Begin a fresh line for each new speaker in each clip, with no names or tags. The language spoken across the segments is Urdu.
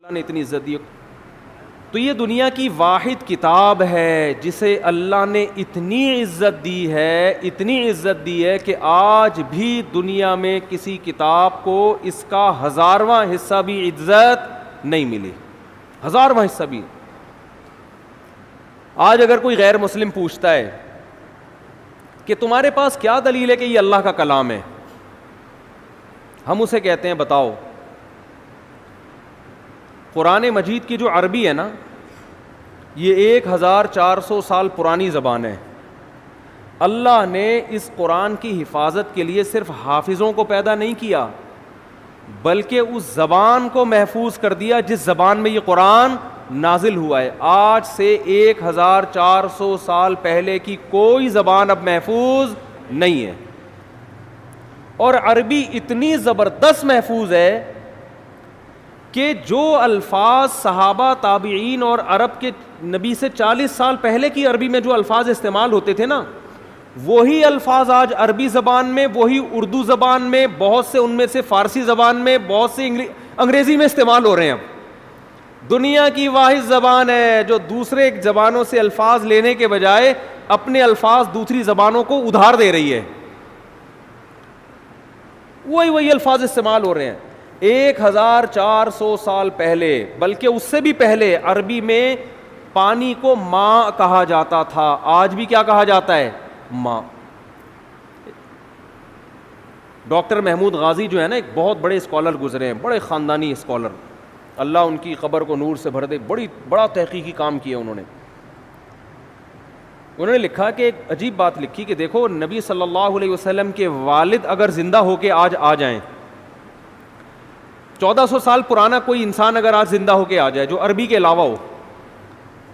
نے اتنی عزت دی. تو یہ دنیا کی واحد کتاب ہے جسے اللہ نے اتنی عزت دی ہے، اتنی عزت دی ہے کہ آج بھی دنیا میں کسی کتاب کو اس کا 1000واں حصہ بھی عزت نہیں ملی. 1000واں حصہ بھی. آج اگر کوئی غیر مسلم پوچھتا ہے کہ تمہارے پاس کیا دلیل ہے کہ یہ اللہ کا کلام ہے، ہم اسے کہتے ہیں بتاؤ. قرآن مجید کی جو عربی ہے نا، یہ 1400 سال پرانی زبان ہے. اللہ نے اس قرآن کی حفاظت کے لیے صرف حافظوں کو پیدا نہیں کیا، بلکہ اس زبان کو محفوظ کر دیا جس زبان میں یہ قرآن نازل ہوا ہے. آج سے 1400 سال پہلے کی کوئی زبان اب محفوظ نہیں ہے، اور عربی اتنی زبردست محفوظ ہے کہ جو الفاظ صحابہ، تابعین اور عرب کے نبی سے 40 سال پہلے کی عربی میں جو الفاظ استعمال ہوتے تھے نا، وہی الفاظ آج عربی زبان میں، وہی اردو زبان میں، بہت سے ان میں سے فارسی زبان میں، بہت سے انگریزی میں استعمال ہو رہے ہیں. اب دنیا کی واحد زبان ہے جو دوسرے زبانوں سے الفاظ لینے کے بجائے اپنے الفاظ دوسری زبانوں کو ادھار دے رہی ہے. وہی الفاظ استعمال ہو رہے ہیں. 1400 سال پہلے، بلکہ اس سے بھی پہلے، عربی میں پانی کو ماں کہا جاتا تھا. آج بھی کیا کہا جاتا ہے؟ ماں. ڈاکٹر محمود غازی جو ہے نا، ایک بہت بڑے اسکالر گزرے ہیں، بڑے خاندانی اسکالر، اللہ ان کی قبر کو نور سے بھر دے. بڑا تحقیقی کام کیا انہوں نے لکھا کہ ایک عجیب بات لکھی کہ دیکھو، نبی صلی اللہ علیہ وسلم کے والد اگر زندہ ہو کے آج آ جائیں، 1400 سال پرانا کوئی انسان اگر آج زندہ ہو کے آ جائے جو عربی کے علاوہ ہو،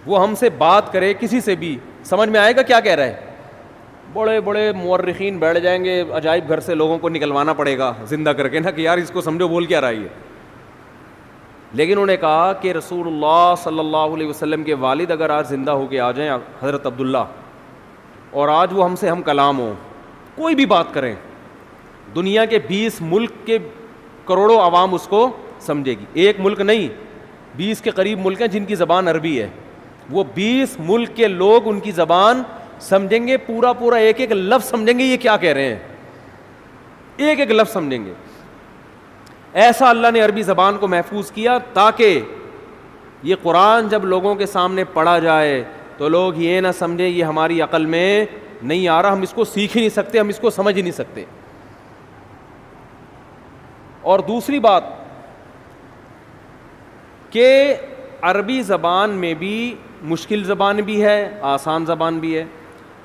وہ ہم سے بات کرے کسی سے بھی، سمجھ میں آئے گا کیا کہہ رہا ہے؟ بڑے بڑے مورخین بیٹھ جائیں گے، عجائب گھر سے لوگوں کو نکلوانا پڑے گا زندہ کر کے نا، کہ یار اس کو سمجھو بول کیا رہا ہے. لیکن انہوں نے کہا کہ رسول اللہ صلی اللہ علیہ وسلم کے والد اگر آج زندہ ہو کے آ جائیں، حضرت عبداللہ، اور آج وہ ہم سے ہم کلام ہوں، کوئی بھی بات کریں، دنیا کے 20 ملک کے کروڑوں عوام اس کو سمجھے گی. ایک ملک نہیں، 20 کے قریب ملک ہیں جن کی زبان عربی ہے. وہ 20 ملک کے لوگ ان کی زبان سمجھیں گے، پورا ایک ایک لفظ سمجھیں گے یہ کیا کہہ رہے ہیں، ایک ایک لفظ سمجھیں گے. ایسا اللہ نے عربی زبان کو محفوظ کیا تاکہ یہ قرآن جب لوگوں کے سامنے پڑھا جائے تو لوگ یہ نہ سمجھیں یہ ہماری عقل میں نہیں آ رہا، ہم اس کو سیکھ ہی نہیں سکتے، ہم اس کو سمجھ ہی نہیں سکتے. اور دوسری بات کہ عربی زبان میں بھی مشکل زبان بھی ہے، آسان زبان بھی ہے،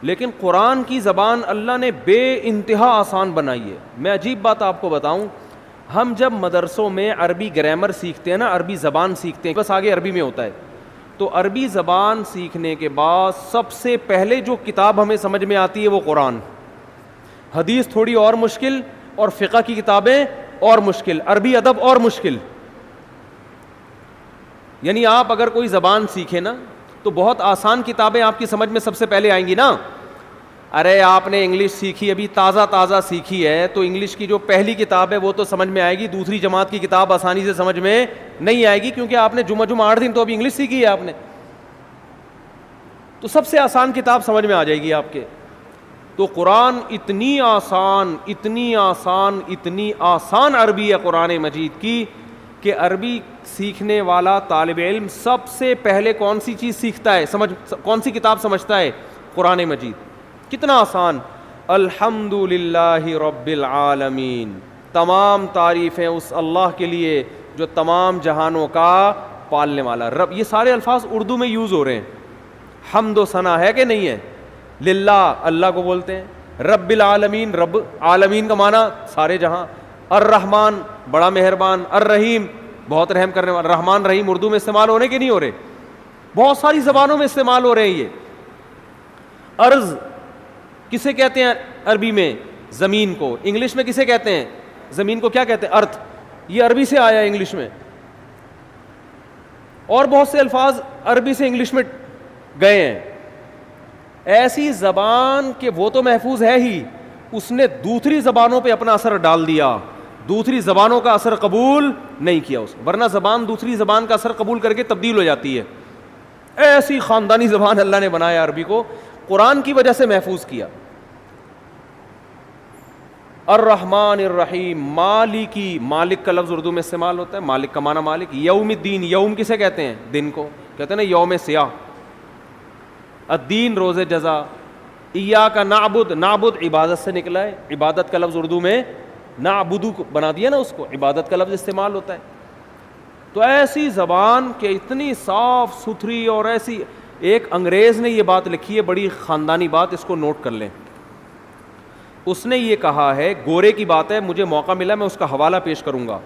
لیکن قرآن کی زبان اللہ نے بے انتہا آسان بنائی ہے. میں عجیب بات آپ کو بتاؤں، ہم جب مدرسوں میں عربی گرامر سیکھتے ہیں نا، عربی زبان سیکھتے ہیں، بس آگے عربی میں ہوتا ہے، تو عربی زبان سیکھنے کے بعد سب سے پہلے جو کتاب ہمیں سمجھ میں آتی ہے وہ قرآن. حدیث تھوڑی اور مشکل، اور فقہ کی کتابیں اور مشکل، عربی ادب اور مشکل. یعنی آپ اگر کوئی زبان سیکھیں نا تو بہت آسان کتابیں آپ کی سمجھ میں سب سے پہلے آئیں گی نا. ارے آپ نے انگلش سیکھی، ابھی تازہ سیکھی ہے، تو انگلش کی جو پہلی کتاب ہے وہ تو سمجھ میں آئے گی، دوسری جماعت کی کتاب آسانی سے سمجھ میں نہیں آئے گی، کیونکہ آپ نے جمعہ 8 دن تو ابھی انگلش سیکھی ہے آپ نے. تو سب سے آسان کتاب سمجھ میں آ جائے گی آپ کے. تو قرآن اتنی آسان عربی ہے قرآن مجید کی کہ عربی سیکھنے والا طالب علم سب سے پہلے کون سی چیز سیکھتا ہے، کون سی کتاب سمجھتا ہے؟ قرآن مجید. کتنا آسان. الحمد للہ رب العالمین، تمام تعریفیں اس اللہ کے لیے جو تمام جہانوں کا پالنے والا رب. یہ سارے الفاظ اردو میں یوز ہو رہے ہیں. حمد و ثنا ہے کہ نہیں ہے؟ للہ، اللہ کو بولتے ہیں. رب العالمین، رب عالمین کا معنی سارے جہاں. الرحمن، بڑا مہربان. الرحیم، بہت رحم کرنے والا. رحمان رحیم اردو میں استعمال ہونے کے نہیں ہو رہے؟ بہت ساری زبانوں میں استعمال ہو رہے ہیں یہ. ارض کسے کہتے ہیں عربی میں؟ زمین کو. انگلش میں کسے کہتے ہیں زمین کو؟ کیا کہتے ہیں؟ ارتھ. یہ عربی سے آیا ہے انگلش میں. اور بہت سے الفاظ عربی سے انگلش میں گئے ہیں. ایسی زبان کہ وہ تو محفوظ ہے ہی، اس نے دوسری زبانوں پہ اپنا اثر ڈال دیا. دوسری زبانوں کا اثر قبول نہیں کیا اس نے، ورنہ زبان دوسری زبان کا اثر قبول کر کے تبدیل ہو جاتی ہے. ایسی خاندانی زبان اللہ نے بنایا عربی کو، قرآن کی وجہ سے محفوظ کیا. الرحمن الرحیم، مالکی، مالک کا لفظ اردو میں استعمال ہوتا ہے، مالک کا معنی مالک. یوم الدین، یوم کسے کہتے ہیں؟ دن کو کہتے ہیں نا، یوم سیاہ. الدین، روز جزا. ایاک نعبد، نعبد عبادت سے نکلا ہے، عبادت کا لفظ اردو میں نعبدو بنا دیا نا اس کو، عبادت کا لفظ استعمال ہوتا ہے. تو ایسی زبان کہ اتنی صاف ستھری، اور ایسی، ایک انگریز نے یہ بات لکھی ہے، بڑی خاندانی بات، اس کو نوٹ کر لیں. اس نے یہ کہا ہے، گورے کی بات ہے، مجھے موقع ملا میں اس کا حوالہ پیش کروں گا،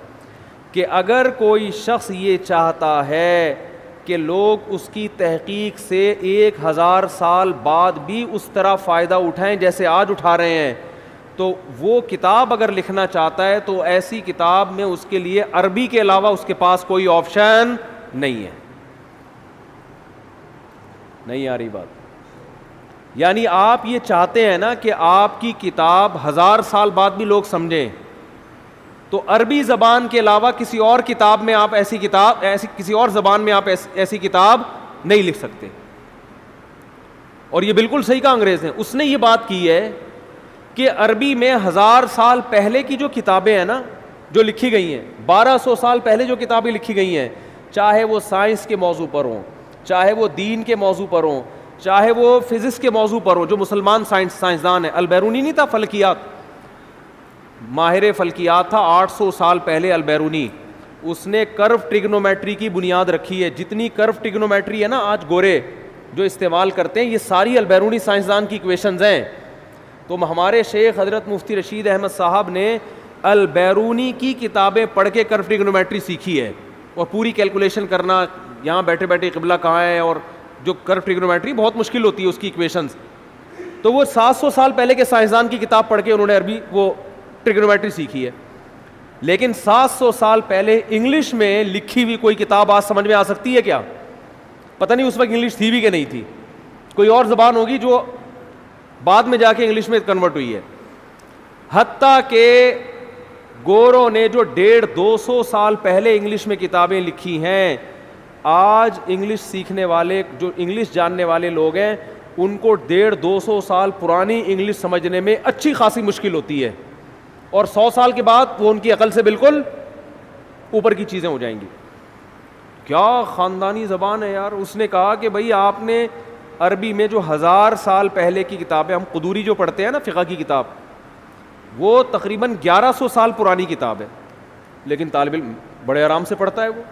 کہ اگر کوئی شخص یہ چاہتا ہے کہ لوگ اس کی تحقیق سے 1000 سال بعد بھی اس طرح فائدہ اٹھائیں جیسے آج اٹھا رہے ہیں، تو وہ کتاب اگر لکھنا چاہتا ہے تو ایسی کتاب میں اس کے لیے عربی کے علاوہ اس کے پاس کوئی آپشن نہیں ہے. نہیں آ رہی بات؟ یعنی آپ یہ چاہتے ہیں نا کہ آپ کی کتاب 1000 سال بعد بھی لوگ سمجھیں، تو عربی زبان کے علاوہ کسی اور کتاب میں آپ ایسی کتاب، کسی اور زبان میں آپ ایسی کتاب نہیں لکھ سکتے. اور یہ بالکل صحیح کہا انگریز نے. اس نے یہ بات کی ہے کہ عربی میں 1000 سال پہلے کی جو کتابیں ہیں نا، جو لکھی گئی ہیں، 1200 سال پہلے جو کتابیں لکھی گئی ہیں، چاہے وہ سائنس کے موضوع پر ہوں، چاہے وہ دین کے موضوع پر ہوں، چاہے وہ فزکس کے موضوع پر ہو، جو مسلمان سائنسدان ہیں. البیرونی نہیں تھا فلکیات، ماہر فلکیات تھا 800 سال پہلے البیرونی. اس نے کرو ٹریگنومیٹری کی بنیاد رکھی ہے. جتنی کرو ٹریگنومیٹری ہے نا آج گورے جو استعمال کرتے ہیں، یہ ساری البیرونی سائنسدان کی ایکویشنز ہیں. تو ہمارے شیخ حضرت مفتی رشید احمد صاحب نے البیرونی کی کتابیں پڑھ کے کرو ٹریگنومیٹری سیکھی ہے، اور پوری کیلکولیشن کرنا، یہاں بیٹھے بیٹھے قبلہ کہاں ہے، اور جو کرو ٹریگنومیٹری بہت مشکل ہوتی ہے اس کی ایکویشنز. تو وہ 700 سال پہلے کے سائنسدان کی کتاب پڑھ کے انہوں نے عربی وہ ٹریگنومیٹری سیکھی ہے. لیکن 700 سال پہلے انگلش میں لکھی ہوئی کوئی کتاب آج سمجھ میں آ سکتی ہے کیا؟ پتہ نہیں اس وقت انگلش تھی بھی کہ نہیں تھی، کوئی اور زبان ہوگی جو بعد میں جا کے انگلش میں کنورٹ ہوئی ہے. حتیٰ کہ گوروں نے جو 150-200 سال پہلے انگلش میں کتابیں لکھی ہیں، آج انگلش سیکھنے والے، جو انگلش جاننے والے لوگ ہیں، ان کو 150-200 سال پرانی انگلش سمجھنے میں اچھی خاصی مشکل ہوتی ہے، اور 100 سال کے بعد وہ ان کی عقل سے بالکل اوپر کی چیزیں ہو جائیں گی. کیا خاندانی زبان ہے یار. اس نے کہا کہ بھائی آپ نے عربی میں جو 1000 سال پہلے کی کتابیں، ہم قدوری جو پڑھتے ہیں نا فقہ کی کتاب، وہ تقریباً 1100 سال پرانی کتاب ہے، لیکن طالب علم بڑے آرام سے پڑھتا ہے. وہ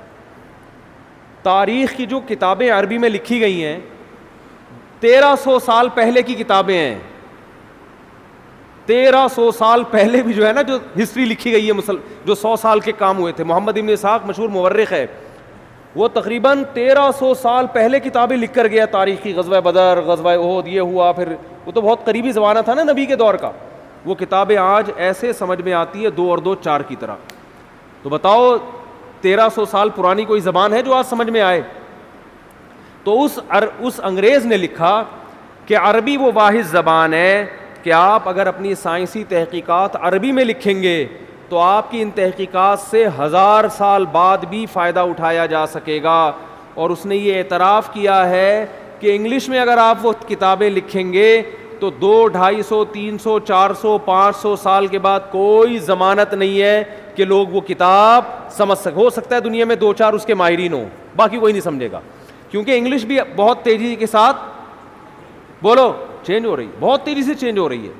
تاریخ کی جو کتابیں عربی میں لکھی گئی ہیں 1300 سال پہلے کی کتابیں ہیں. 1300 سال پہلے بھی جو ہے نا جو ہسٹری لکھی گئی ہے، جو 100 سال کے کام ہوئے تھے. محمد ابن اسحاق مشہور مورخ ہے، وہ تقریباً 1300 سال پہلے کتابیں لکھ کر گیا تاریخی. غزوہ بدر، غزوہ احد، یہ ہوا، پھر وہ تو بہت قریبی زمانہ تھا نا نبی کے دور کا. وہ کتابیں آج ایسے سمجھ میں آتی ہے 2 اور 2 4 کی طرح. تو بتاؤ 1300 سال پرانی کوئی زبان ہے جو آج سمجھ میں آئے؟ تو اس انگریز نے لکھا کہ عربی وہ واحد زبان ہے کہ آپ اگر اپنی سائنسی تحقیقات عربی میں لکھیں گے تو آپ کی ان تحقیقات سے 1000 سال بعد بھی فائدہ اٹھایا جا سکے گا. اور اس نے یہ اعتراف کیا ہے کہ انگلش میں اگر آپ وہ کتابیں لکھیں گے تو 200, 250, 300, 400, 500 سال کے بعد کوئی ضمانت نہیں ہے کہ لوگ وہ کتاب سمجھ ہو سکتا ہے دنیا میں 2-4 اس کے ماہرین ہوں، باقی کوئی نہیں سمجھے گا. کیونکہ انگلش بھی بہت تیزی کے ساتھ بولو چینج ہو رہی ہے، بہت تیزی سے چینج ہو رہی ہے.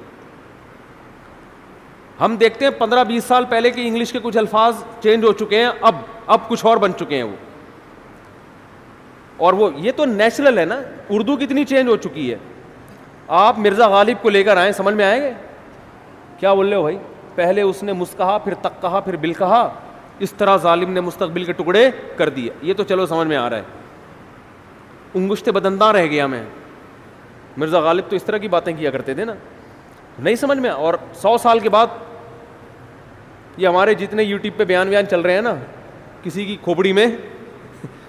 ہم دیکھتے ہیں 15-20 سال پہلے کے انگلش کے کچھ الفاظ چینج ہو چکے ہیں، اب کچھ اور بن چکے ہیں وہ. اور وہ یہ تو نیچرل ہے نا. اردو کتنی چینج ہو چکی ہے. آپ مرزا غالب کو لے کر آئیں، سمجھ میں آئیں گے کیا بول رہے ہو بھائی؟ پہلے اس نے مس کہا، پھر تک کہا، پھر بل کہا، اس طرح ظالم نے مستقبل کے ٹکڑے کر دیے. یہ تو چلو سمجھ میں آ رہا ہے. انگشت بدنداں رہ گیا میں. مرزا غالب تو اس طرح کی باتیں کیا کرتے تھے نا، نہیں سمجھ میں. اور 100 سال کے بعد یہ ہمارے جتنے یوٹیوب پہ بیان چل رہے ہیں نا، کسی کی کھوپڑی میں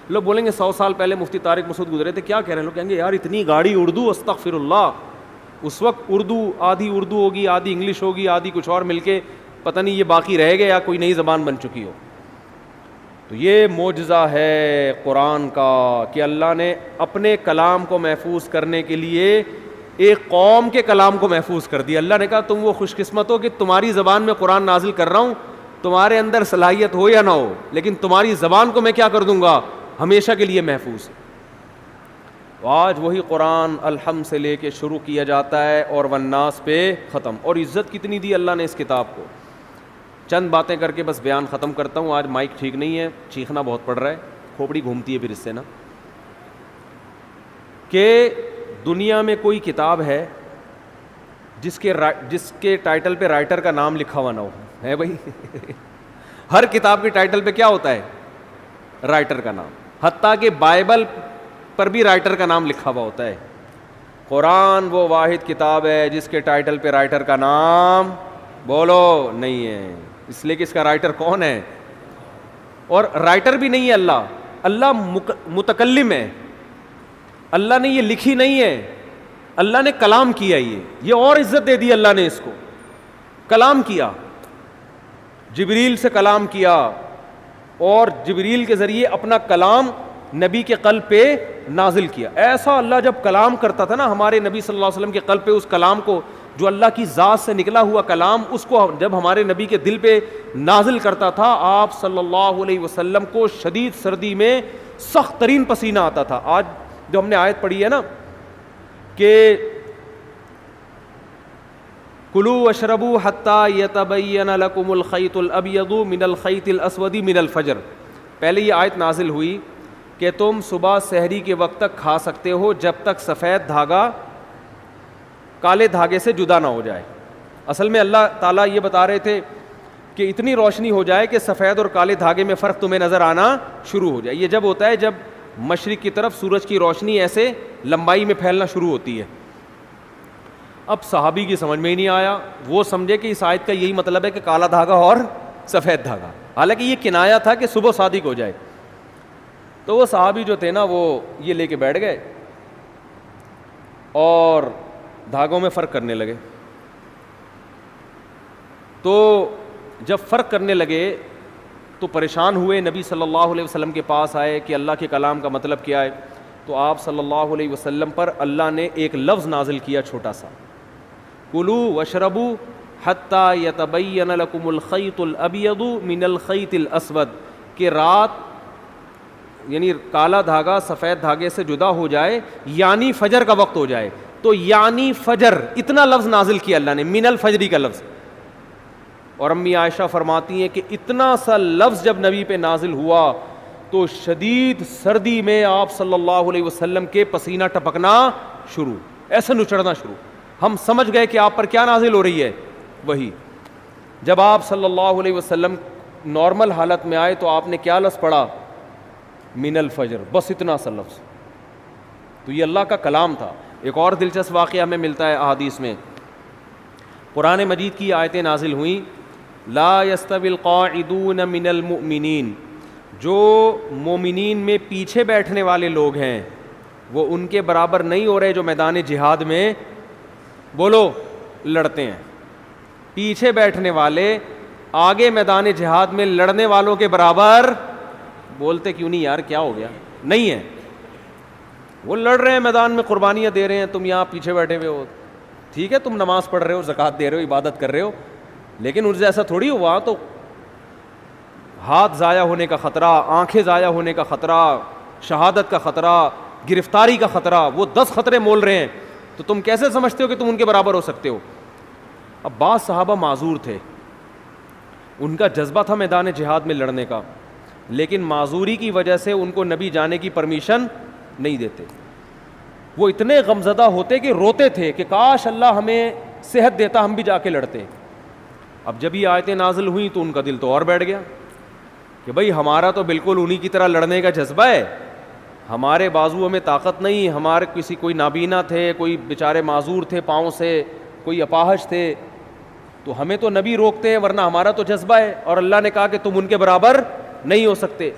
لوگ بولیں گے 100 سال پہلے مفتی طارق مسعود گزرے تھے، کیا کہہ رہے ہیں؟ لوگ کہیں گے یار اتنی گاڑی اردو، استغفر اللہ. اس وقت آدھی اردو ہوگی، آدھی انگلش ہوگی، آدھی کچھ اور مل کے پتہ نہیں یہ باقی رہ گیا یا کوئی نئی زبان بن چکی ہو. تو یہ معجزہ ہے قرآن کا کہ اللہ نے اپنے کلام کو محفوظ کرنے کے لیے ایک قوم کے کلام کو محفوظ کر دیا. اللہ نے کہا تم وہ خوش قسمت ہو کہ تمہاری زبان میں قرآن نازل کر رہا ہوں, تمہارے اندر صلاحیت ہو یا نہ ہو, لیکن تمہاری زبان کو میں کیا کر دوں گا, ہمیشہ کے لیے محفوظ. آج وہی قرآن الحمد سے لے کے شروع کیا جاتا ہے اور والناس پہ ختم. اور عزت کتنی دی اللہ نے اس کتاب کو. چند باتیں کر کے بس بیان ختم کرتا ہوں. آج مائک ٹھیک نہیں ہے, چیخنا بہت پڑ رہا ہے, کھوپڑی گھومتی ہے پھر اس سے نا. کہ دنیا میں کوئی کتاب ہے جس کے ٹائٹل پہ رائٹر کا نام لکھا ہوا نہ ہو, ہے بھائی؟ ہر کتاب کے ٹائٹل پہ کیا ہوتا ہے, رائٹر کا نام. حتیٰ کہ بائبل پر بھی رائٹر کا نام لکھا ہوا ہوتا ہے. قرآن وہ واحد کتاب ہے جس کے ٹائٹل پہ رائٹر کا نام بولو نہیں ہے, اس لیے کہ اس کا رائٹر کون ہے. اور رائٹر بھی نہیں ہے اللہ, اللہ متکلم ہے. اللہ نے یہ لکھی نہیں ہے, اللہ نے کلام کیا. یہ اور عزت دے دی اللہ نے اس کو, کلام کیا. جبریل سے کلام کیا اور جبریل کے ذریعے اپنا کلام نبی کے قلب پہ نازل کیا. ایسا اللہ جب کلام کرتا تھا نا ہمارے نبی صلی اللہ علیہ وسلم کے قلب پہ, اس کلام کو جو اللہ کی ذات سے نکلا ہوا کلام, اس کو جب ہمارے نبی کے دل پہ نازل کرتا تھا, آپ صلی اللہ علیہ وسلم کو شدید سردی میں سخت ترین پسینہ آتا تھا. آج جو ہم نے آیت پڑھی ہے نا کہ کلوا واشربوا حتی یتبین لکم الخیط الابیض من الخیط الاسود من الفجر, پہلے یہ آیت نازل ہوئی کہ تم صبح سحری کے وقت تک کھا سکتے ہو جب تک سفید دھاگا کالے دھاگے سے جدا نہ ہو جائے. اصل میں اللہ تعالیٰ یہ بتا رہے تھے کہ اتنی روشنی ہو جائے کہ سفید اور کالے دھاگے میں فرق تمہیں نظر آنا شروع ہو جائے. یہ جب ہوتا ہے جب مشرق کی طرف سورج کی روشنی ایسے لمبائی میں پھیلنا شروع ہوتی ہے. اب صحابی کی سمجھ میں ہی نہیں آیا, وہ سمجھے کہ اس آیت کا یہی مطلب ہے کہ کالا دھاگا اور سفید دھاگا, حالانکہ یہ کنایا تھا کہ صبح صادق ہو جائے. تو وہ صحابی جو تھے نا وہ یہ لے کے بیٹھ گئے اور دھاگوں میں فرق کرنے لگے. تو جب فرق کرنے لگے تو پریشان ہوئے, نبی صلی اللہ علیہ وسلم کے پاس آئے کہ اللہ کے کلام کا مطلب کیا ہے. تو آپ صلی اللہ علیہ وسلم پر اللہ نے ایک لفظ نازل کیا چھوٹا سا, کلوا واشربوا حتی یتبین لکم الخیط الابیض من الخیط الاسود, کہ رات یعنی کالا دھاگا سفید دھاگے سے جدا ہو جائے یعنی فجر کا وقت ہو جائے. تو یعنی فجر اتنا لفظ نازل کیا اللہ نے, من الفجری کا لفظ. اور امی عائشہ فرماتی ہیں کہ اتنا سا لفظ جب نبی پہ نازل ہوا تو شدید سردی میں آپ صلی اللہ علیہ وسلم کے پسینہ ٹپکنا شروع, ایسے نچڑنا شروع. ہم سمجھ گئے کہ آپ پر کیا نازل ہو رہی ہے, وہی. جب آپ صلی اللہ علیہ وسلم نارمل حالت میں آئے تو آپ نے کیا لفظ پڑھا, من الفجر, بس اتنا سا لفظ. تو یہ اللہ کا کلام تھا. ایک اور دلچسپ واقعہ ہمیں ملتا ہے احادیث میں. قرآن مجید کی آیتیں نازل ہوئیں, لا یستوی القاعدون من المؤمنین, جو مومنین میں پیچھے بیٹھنے والے لوگ ہیں وہ ان کے برابر نہیں ہو رہے جو میدان جہاد میں بولو لڑتے ہیں. پیچھے بیٹھنے والے آگے میدان جہاد میں لڑنے والوں کے برابر, بولتے کیوں نہیں یار, کیا ہو گیا, نہیں ہے. وہ لڑ رہے ہیں میدان میں, قربانیاں دے رہے ہیں, تم یہاں پیچھے بیٹھے ہوئے ہو. ٹھیک ہے تم نماز پڑھ رہے ہو, زکوٰۃ دے رہے ہو, عبادت کر رہے ہو, لیکن ان سے ایسا تھوڑی ہوا. تو ہاتھ ضائع ہونے کا خطرہ, آنکھیں ضائع ہونے کا خطرہ, شہادت کا خطرہ, گرفتاری کا خطرہ, وہ 10 خطرے مول رہے ہیں. تو تم کیسے سمجھتے ہو کہ تم ان کے برابر ہو سکتے ہو؟ اب بعض صحابہ معذور تھے, ان کا جذبہ تھا میدان جہاد میں لڑنے کا, لیکن معذوری کی وجہ سے ان کو نبی جانے کی پرمیشن نہیں دیتے. وہ اتنے غمزدہ ہوتے کہ روتے تھے کہ کاش اللہ ہمیں صحت دیتا, ہم بھی جا کے لڑتے. اب جب یہ آیتیں نازل ہوئیں تو ان کا دل تو اور بیٹھ گیا کہ بھئی ہمارا تو بالکل انہی کی طرح لڑنے کا جذبہ ہے, ہمارے بازو میں طاقت نہیں, ہمارے کوئی نابینا تھے, کوئی بیچارے معذور تھے پاؤں سے, کوئی اپاہج تھے, تو ہمیں تو نبی روکتے ہیں ورنہ ہمارا تو جذبہ ہے. اور اللہ نے کہا کہ تم ان کے برابر نہیں ہو سکتے,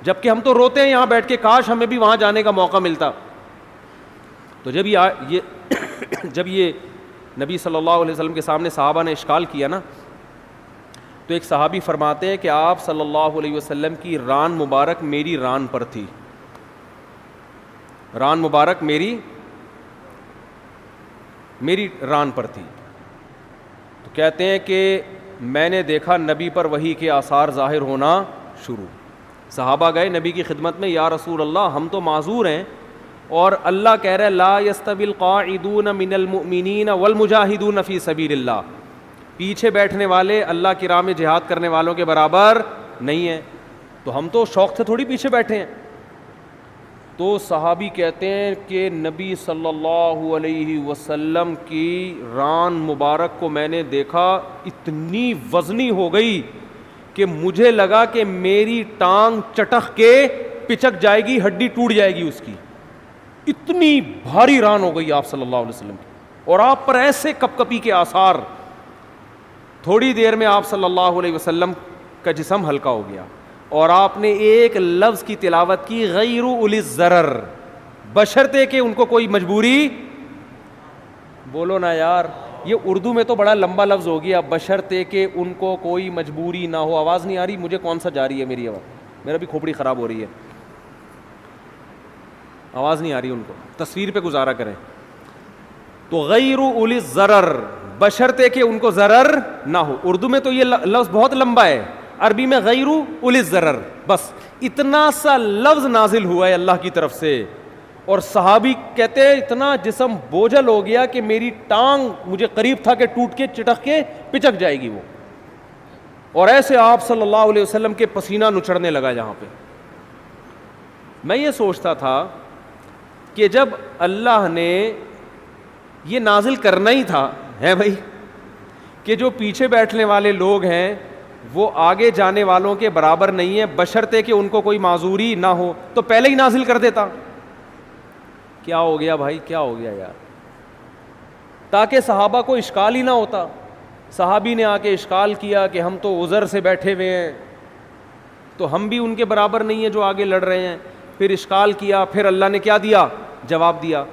جبکہ ہم تو روتے ہیں یہاں بیٹھ کے کاش ہمیں بھی وہاں جانے کا موقع ملتا. تو جب یہ نبی صلی اللہ علیہ وسلم کے سامنے صحابہ نے اشکال کیا نا تو ایک صحابی فرماتے ہیں کہ آپ صلی اللہ علیہ وسلم کی ران مبارک میری ران پر تھی، ران مبارک میری ران پر تھی. تو کہتے ہیں کہ میں نے دیکھا نبی پر وحی کے آثار ظاہر ہونا شروع. صحابہ گئے نبی کی خدمت میں، یا رسول اللہ ہم تو معذور ہیں، اور اللہ کہہ رہا ہے لا یستوی القاعدون من المؤمنین والمجاہدون فی سبیل اللہ، پیچھے بیٹھنے والے اللہ کی راہ میں جہاد کرنے والوں کے برابر نہیں ہیں. تو ہم تو شوق سے تھوڑی پیچھے بیٹھے ہیں. تو صحابی کہتے ہیں کہ نبی صلی اللہ علیہ وسلم کی ران مبارک کو میں نے دیکھا، اتنی وزنی ہو گئی کہ مجھے لگا کہ میری ٹانگ چٹخ کے پچک جائے گی، ہڈی ٹوٹ جائے گی اس کی، اتنی بھاری ران ہو گئی آپ صلی اللہ علیہ وسلم کی، اور آپ پر ایسے کپ کپی کے آثار. تھوڑی دیر میں آپ صلی اللہ علیہ وسلم کا جسم ہلکا ہو گیا، اور آپ نے ایک لفظ کی تلاوت کی، غیر اولی الضرر، بشرطے کہ ان کو کوئی مجبوری، بولو نا یار، یہ اردو میں تو بڑا لمبا لفظ ہو گیا، بشرطے کہ ان کو کوئی مجبوری نہ ہو. آواز نہیں آ رہی مجھے؟ کون سا جا رہی ہے میری آواز؟ میرا بھی کھوپڑی خراب ہو رہی ہے، آواز نہیں آ رہی ان کو، تصویر پہ گزارا کریں. تو غیر اولی الضرر، بشرطے کہ ان کو ضرر نہ ہو. اردو میں تو یہ لفظ بہت لمبا ہے، عربی میں غیر اولی الضرر، بس اتنا سا لفظ نازل ہوا ہے اللہ کی طرف سے. اور صحابی کہتے ہیں اتنا جسم بوجھل ہو گیا کہ میری ٹانگ مجھے قریب تھا کہ ٹوٹ کے چٹک کے پچک جائے گی وہ. اور ایسے آپ صلی اللہ علیہ وسلم کے پسینہ نچڑنے لگا جہاں پہ. میں یہ سوچتا تھا کہ جب اللہ نے یہ نازل کرنا ہی تھا ہے بھائی کہ جو پیچھے بیٹھنے والے لوگ ہیں وہ آگے جانے والوں کے برابر نہیں ہیں، بشرطے کہ ان کو کوئی معذوری نہ ہو، تو پہلے ہی نازل کر دیتا. کیا ہو گیا بھائی، کیا ہو گیا یار؟ تاکہ صحابہ کو اشکال ہی نہ ہوتا. صحابی نے آ کے اشکال کیا کہ ہم تو عذر سے بیٹھے ہوئے ہیں، تو ہم بھی ان کے برابر نہیں ہیں جو آگے لڑ رہے ہیں. پھر اشکال کیا، پھر اللہ نے کیا دیا؟ جواب دیا.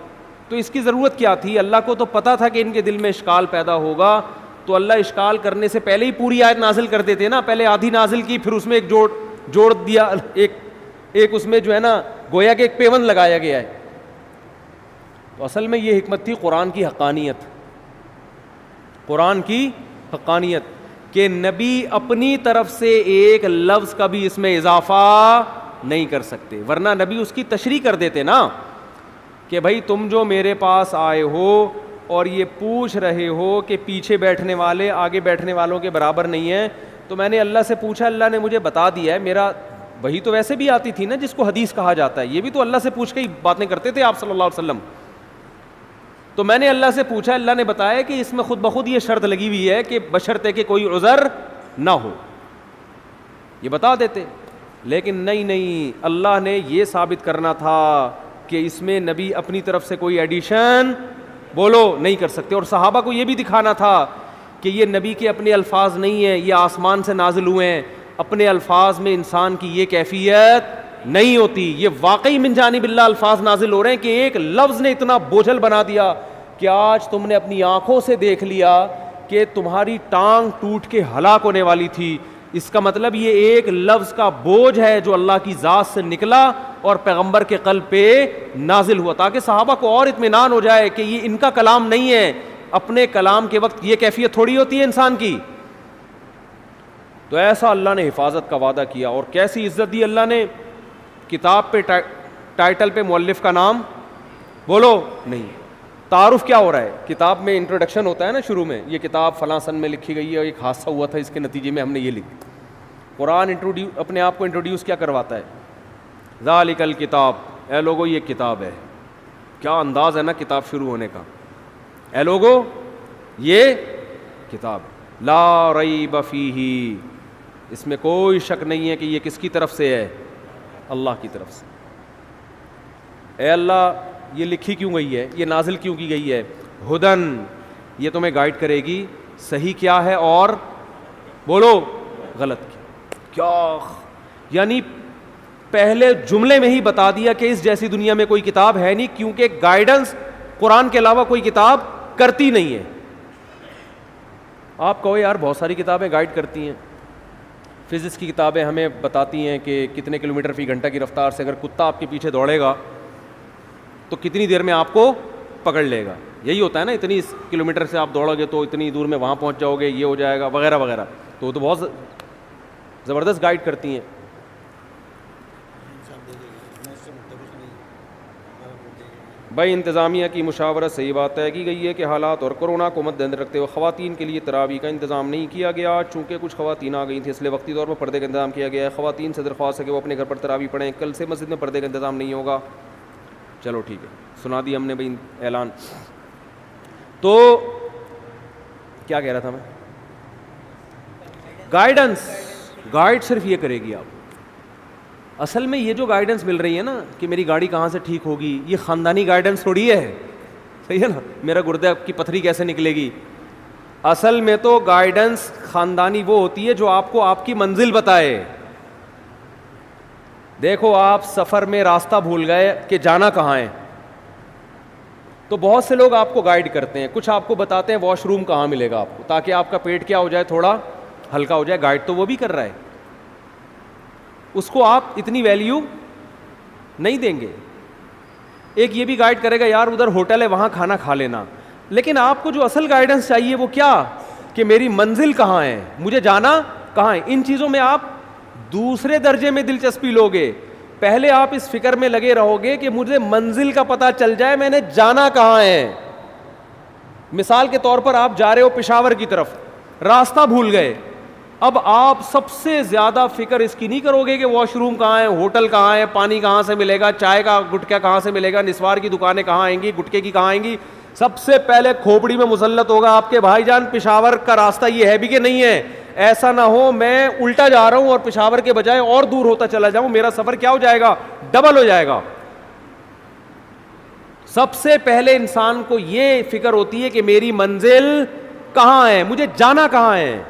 تو اس کی ضرورت کیا تھی؟ اللہ کو تو پتا تھا کہ ان کے دل میں اشکال پیدا ہوگا، تو اللہ اشکال کرنے سے پہلے ہی پوری آیت نازل کر دیتے نا. پہلے آدھی نازل کی، پھر اس میں ایک جوڑ دیا، ایک اس میں جو ہے نا گویا کہ ایک پیوند لگایا گیا ہے. تو اصل میں یہ حکمت تھی قرآن کی حقانیت، قرآن کی حقانیت کہ نبی اپنی طرف سے ایک لفظ کا بھی اس میں اضافہ نہیں کر سکتے، ورنہ نبی اس کی تشریح کر دیتے نا کہ بھائی تم جو میرے پاس آئے ہو اور یہ پوچھ رہے ہو کہ پیچھے بیٹھنے والے آگے بیٹھنے والوں کے برابر نہیں ہیں، تو میں نے اللہ سے پوچھا، اللہ نے مجھے بتا دیا ہے. میرا وہی تو ویسے بھی آتی تھی نا جس کو حدیث کہا جاتا ہے، یہ بھی تو اللہ سے پوچھ کے ہی باتیں کرتے تھے آپ صلی اللہ علیہ وسلم. تو میں نے اللہ سے پوچھا، اللہ نے بتایا کہ اس میں خود بخود یہ شرط لگی ہوئی ہے کہ بشرطے کہ کوئی عذر نہ ہو، یہ بتا دیتے. لیکن نہیں، اللہ نے یہ ثابت کرنا تھا کہ اس میں نبی اپنی طرف سے کوئی ایڈیشن بولو نہیں کر سکتے، اور صحابہ کو یہ بھی دکھانا تھا کہ یہ نبی کے اپنے الفاظ نہیں ہیں، یہ آسمان سے نازل ہوئے ہیں. اپنے الفاظ میں انسان کی یہ کیفیت نہیں ہوتی، یہ واقعی من جانب اللہ الفاظ نازل ہو رہے ہیں کہ ایک لفظ نے اتنا بوجھل بنا دیا کہ آج تم نے اپنی آنکھوں سے دیکھ لیا کہ تمہاری ٹانگ ٹوٹ کے ہلاک ہونے والی تھی. اس کا مطلب یہ ایک لفظ کا بوجھ ہے جو اللہ کی ذات سے نکلا اور پیغمبر کے قلب پہ نازل ہوا، تاکہ صحابہ کو اور اطمینان ہو جائے کہ یہ ان کا کلام نہیں ہے. اپنے کلام کے وقت یہ کیفیت تھوڑی ہوتی ہے انسان کی. تو ایسا اللہ نے حفاظت کا وعدہ کیا، اور کیسی عزت دی اللہ نے. کتاب پہ ٹائٹل پہ مؤلف کا نام بولو نہیں، تعارف کیا ہو رہا ہے؟ کتاب میں انٹروڈکشن ہوتا ہے نا شروع میں، یہ کتاب فلاں سن میں لکھی گئی ہے، ایک حادثہ ہوا تھا اس کے نتیجے میں ہم نے یہ لکھی. قرآن اپنے آپ کو انٹروڈیوس کیا کرواتا ہے؟ ذالک الکتاب، اے لوگو یہ کتاب ہے. کیا انداز ہے نا کتاب شروع ہونے کا، اے لوگو یہ کتاب، لا ریب فیہ، اس میں کوئی شک نہیں ہے کہ یہ کس کی طرف سے ہے؟ اللہ کی طرف سے. اے اللہ یہ لکھی کیوں گئی ہے، یہ نازل کیوں کی گئی ہے؟ ہدن، یہ تمہیں گائیڈ کرے گی صحیح کیا ہے اور بولو غلط کیا. یعنی پہلے جملے میں ہی بتا دیا کہ اس جیسی دنیا میں کوئی کتاب ہے نہیں، کیونکہ گائیڈنس قرآن کے علاوہ کوئی کتاب کرتی نہیں ہے. آپ کہو یار بہت ساری کتابیں گائیڈ کرتی ہیں، فزکس کی کتابیں ہمیں بتاتی ہیں کہ کتنے کلومیٹر فی گھنٹہ کی رفتار سے اگر کتا آپ کے پیچھے دوڑے گا تو کتنی دیر میں آپ کو پکڑ لے گا. یہی ہوتا ہے نا, اتنی کلومیٹر سے آپ دوڑو گے تو اتنی دور میں وہاں پہنچ جاؤ گے, یہ ہو جائے گا وغیرہ وغیرہ. تو وہ تو بہت زبردست گائیڈ کرتی ہیں. بھائی انتظامیہ کی مشاورت صحیح بات طے کی گئی ہے کہ حالات اور کورونا کو مد نظر رکھتے ہوئے خواتین کے لیے تراویح کا انتظام نہیں کیا گیا, چونکہ کچھ خواتین آ گئی تھیں اس لیے وقتی طور پر پردے کا انتظام کیا گیا ہے. خواتین سے درخواست ہے کہ وہ اپنے گھر پر تراویح پڑھیں, کل سے مسجد میں پردے کا انتظام نہیں ہوگا. چلو ٹھیک ہے, سنا دی ہم نے بھائی اعلان. تو کیا کہہ رہا تھا میں, گائیڈنس, گائیڈ صرف یہ کرے گی آپ. اصل میں یہ جو گائیڈنس مل رہی ہے نا کہ میری گاڑی کہاں سے ٹھیک ہوگی, یہ خاندانی گائیڈنس تھوڑی ہے, صحیح ہے نا, میرا گردے کی پتھری کیسے نکلے گی. اصل میں تو گائیڈنس خاندانی وہ ہوتی ہے جو آپ کو آپ کی منزل بتائے. دیکھو آپ سفر میں راستہ بھول گئے کہ جانا کہاں ہے, تو بہت سے لوگ آپ کو گائیڈ کرتے ہیں, کچھ آپ کو بتاتے ہیں واش روم کہاں ملے گا آپ کو تاکہ آپ کا پیٹ کیا ہو جائے, تھوڑا ہلکا ہو جائے. گائیڈ تو وہ بھی کر رہا ہے, اس کو آپ اتنی ویلیو نہیں دیں گے. ایک یہ بھی گائیڈ کرے گا یار ادھر ہوٹل ہے وہاں کھانا کھا لینا, لیکن آپ کو جو اصل گائیڈنس چاہیے وہ کیا, کہ میری منزل کہاں ہے, مجھے جانا کہاں ہے. ان چیزوں میں آپ دوسرے درجے میں دلچسپی لوگے. پہلے آپ اس فکر میں لگے رہو گے کہ مجھے منزل کا پتہ چل جائے, میں نے جانا کہاں ہے. مثال کے طور پر آپ جا رہے ہو پشاور کی طرف, راستہ بھول گئے, اب آپ سب سے زیادہ فکر اس کی نہیں کرو گے کہ واش روم کہاں ہے, ہوٹل کہاں ہے, پانی کہاں سے ملے گا, چائے کا گٹکا کہاں سے ملے گا, نسوار کی دکانیں کہاں آئیں گی, گٹکے کی کہاں آئیں گی. سب سے پہلے کھوپڑی میں مسلط ہوگا آپ کے بھائی جان پشاور کا راستہ یہ ہے بھی کہ نہیں ہے. ایسا نہ ہو میں الٹا جا رہا ہوں اور پشاور کے بجائے اور دور ہوتا چلا جاؤں, میرا سفر کیا ہو جائے گا, ڈبل ہو جائے گا. سب سے پہلے انسان کو یہ فکر ہوتی ہے کہ میری منزل کہاں ہے, مجھے جانا کہاں ہے.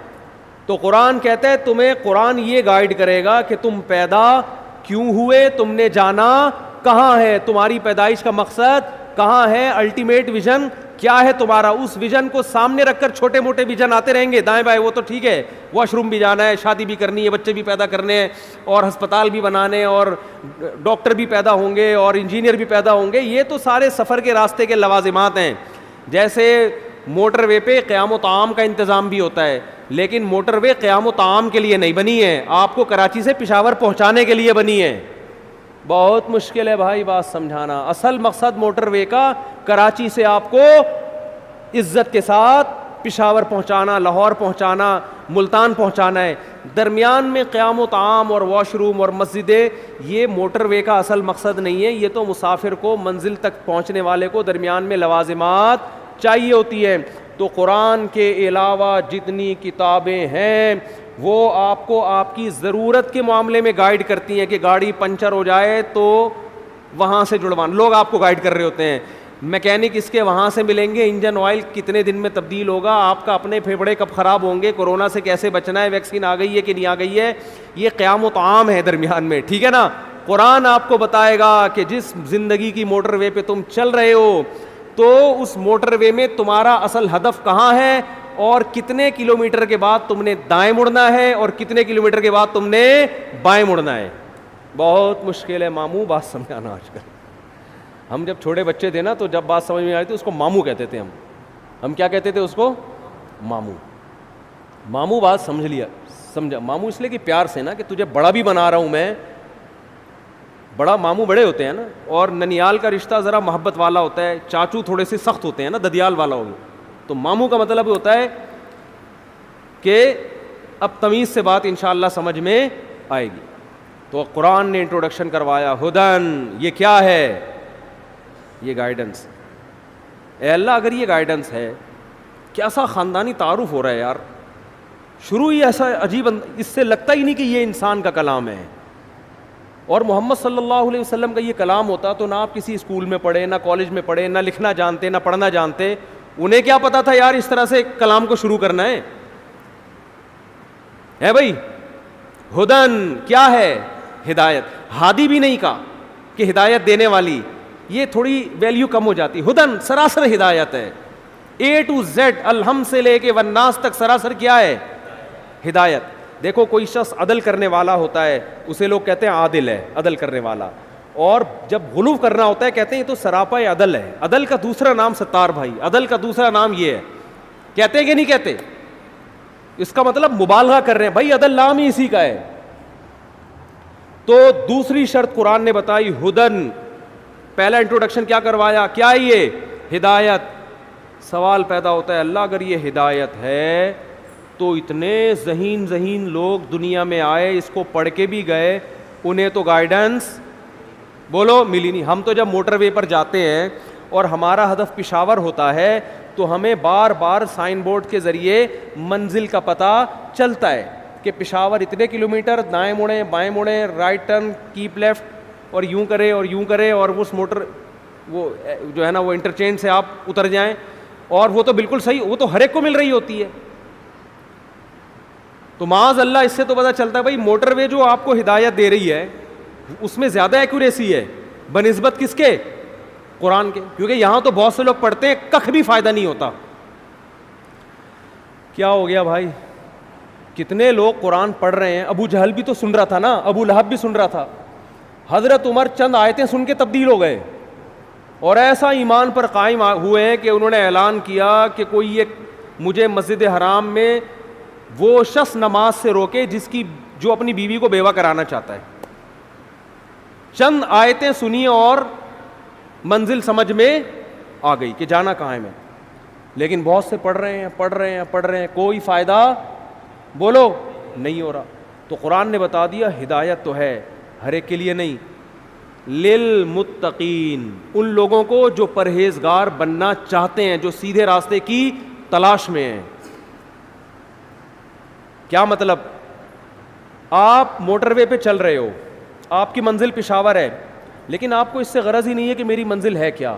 تو قرآن کہتا ہے تمہیں, قرآن یہ گائیڈ کرے گا کہ تم پیدا کیوں ہوئے, تم نے جانا کہاں ہے, تمہاری پیدائش کا مقصد کہاں ہے, الٹیمیٹ ویژن کیا ہے تمہارا. اس ویژن کو سامنے رکھ کر چھوٹے موٹے ویژن آتے رہیں گے دائیں بائیں, وہ تو ٹھیک ہے, واش روم بھی جانا ہے, شادی بھی کرنی ہے, بچے بھی پیدا کرنے ہیں, اور ہسپتال بھی بنانے, اور ڈاکٹر بھی پیدا ہوں گے, اور انجینئر بھی پیدا ہوں گے. یہ تو سارے سفر کے راستے کے لوازمات ہیں. جیسے موٹر وے پہ قیام و طعام کا انتظام بھی ہوتا ہے, لیکن موٹر وے قیام و طعام کے لیے نہیں بنی ہے, آپ کو کراچی سے پشاور پہنچانے کے لیے بنی ہے. بہت مشکل ہے بھائی بات سمجھانا. اصل مقصد موٹر وے کا کراچی سے آپ کو عزت کے ساتھ پشاور پہنچانا, لاہور پہنچانا, ملتان پہنچانا ہے. درمیان میں قیام و طعام اور واش روم اور مسجدیں, یہ موٹر وے کا اصل مقصد نہیں ہے. یہ تو مسافر کو منزل تک پہنچنے والے کو درمیان میں لوازمات چاہیے ہوتی ہے. تو قرآن کے علاوہ جتنی کتابیں ہیں وہ آپ کو آپ کی ضرورت کے معاملے میں گائیڈ کرتی ہیں کہ گاڑی پنچر ہو جائے تو وہاں سے جڑوانا. لوگ آپ کو گائیڈ کر رہے ہوتے ہیں, میکینک اس کے وہاں سے ملیں گے, انجن آئل کتنے دن میں تبدیل ہوگا, آپ کا اپنے پھیپھڑے کب خراب ہوں گے, کورونا سے کیسے بچنا ہے, ویکسین آ گئی ہے کہ نہیں آ گئی ہے. یہ قیام و طعام ہے درمیان میں, ٹھیک ہے نا. قرآن آپ کو بتائے گا کہ جس زندگی کی موٹر وے پہ تم چل رہے ہو تو اس موٹر وے میں تمہارا اصل ہدف کہاں ہے, اور کتنے کلومیٹر کے بعد تم نے دائیں مڑنا ہے, اور کتنے کلومیٹر کے بعد تم نے بائیں مڑنا ہے. بہت مشکل ہے ماموں بات سمجھانا. آج کل ہم جب چھوٹے بچے تھے نا تو جب بات سمجھ میں آئی تھی اس کو ماموں کہتے تھے. ہم کیا کہتے تھے اس کو, ماموں. ماموں بات سمجھ لیا, سمجھا. ماموں اس لیے کہ پیار سے نا, کہ تجھے بڑا بھی بنا رہا ہوں میں. بڑا ماموں بڑے ہوتے ہیں نا, اور ننیال کا رشتہ ذرا محبت والا ہوتا ہے, چاچو تھوڑے سے سخت ہوتے ہیں نا, ددیال والا ہو گیا. تو ماموں کا مطلب ہوتا ہے کہ اب تمیز سے بات انشاءاللہ سمجھ میں آئے گی. تو قرآن نے انٹروڈکشن کروایا, ہدن, یہ کیا ہے, یہ گائیڈنس. اے اللہ اگر یہ گائیڈنس ہے, کیسا خاندانی تعارف ہو رہا ہے یار. شروع ہی ایسا عجیب, اس سے لگتا ہی نہیں کہ یہ انسان کا کلام ہے. اور محمد صلی اللہ علیہ وسلم کا یہ کلام ہوتا تو نہ آپ کسی اسکول میں پڑھے, نہ کالج میں پڑھے, نہ لکھنا جانتے, نہ پڑھنا جانتے. انہیں کیا پتا تھا یار اس طرح سے کلام کو شروع کرنا ہے بھائی. ہدن کیا ہے, ہدایت. ہادی بھی نہیں کہا کہ ہدایت دینے والی, یہ تھوڑی ویلیو کم ہو جاتی. ہدن سراسر ہدایت ہے, اے ٹو زیڈ, الحمد سے لے کے والناس تک سراسر کیا ہے, ہدایت. دیکھو کوئی شخص عدل کرنے والا ہوتا ہے اسے لوگ کہتے ہیں عادل ہے, عدل کرنے والا, اور جب غلو کرنا ہوتا ہے کہتے ہیں یہ تو سراپا عدل ہے. عدل کا دوسرا نام ستار بھائی, عدل کا دوسرا نام یہ ہے, کہتے ہیں کہ نہیں کہتے؟ اس کا مطلب مبالغہ کر رہے ہیں بھائی, عدل نام ہی اسی کا ہے. تو دوسری شرط قرآن نے بتائی ہدن, پہلا انٹروڈکشن کیا کروایا, کیا یہ ہدایت. سوال پیدا ہوتا ہے اللہ اگر یہ ہدایت ہے تو اتنے ذہین لوگ دنیا میں آئے, اس کو پڑھ کے بھی گئے, انہیں تو گائیڈنس بولو ملی نہیں. ہم تو جب موٹر وے پر جاتے ہیں اور ہمارا ہدف پشاور ہوتا ہے تو ہمیں بار بار سائن بورڈ کے ذریعے منزل کا پتہ چلتا ہے کہ پشاور اتنے کلومیٹر, دائیں مڑیں بائیں مڑیں, رائٹ ٹرن, کیپ لیفٹ, اور یوں کرے اور یوں کرے, اور اس موٹر وہ جو ہے نا وہ انٹرچینج سے آپ اتر جائیں, اور وہ تو بالکل صحیح, وہ تو ہر ایک کو مل رہی ہوتی ہے. تو معاذ اللہ اس سے تو پتہ چلتا ہے بھائی موٹر وے جو آپ کو ہدایت دے رہی ہے اس میں زیادہ ایکوریسی ہے بنسبت کس کے, قرآن کے, کیونکہ یہاں تو بہت سے لوگ پڑھتے ہیں کخ بھی فائدہ نہیں ہوتا. کیا ہو گیا بھائی, کتنے لوگ قرآن پڑھ رہے ہیں, ابو جہل بھی تو سن رہا تھا نا, ابو لہب بھی سن رہا تھا, حضرت عمر چند آیتیں سن کے تبدیل ہو گئے اور ایسا ایمان پر قائم ہوئے ہیں کہ انہوں نے اعلان کیا کہ کوئی ایک مجھے مسجد حرام میں وہ شخص نماز سے روکے جو اپنی بیوی کو بیوہ کرانا چاہتا ہے. چند آیتیں سنی اور منزل سمجھ میں آ گئی کہ جانا کہاں ہے میں. لیکن بہت سے پڑھ رہے ہیں, کوئی فائدہ بولو نہیں ہو رہا. تو قرآن نے بتا دیا ہدایت تو ہے, ہر ایک کے لیے نہیں, للمتقین, ان لوگوں کو جو پرہیزگار بننا چاہتے ہیں, جو سیدھے راستے کی تلاش میں ہیں. کیا مطلب, آپ موٹر وے پہ چل رہے ہو, آپ کی منزل پشاور ہے, لیکن آپ کو اس سے غرض ہی نہیں ہے کہ میری منزل ہے کیا.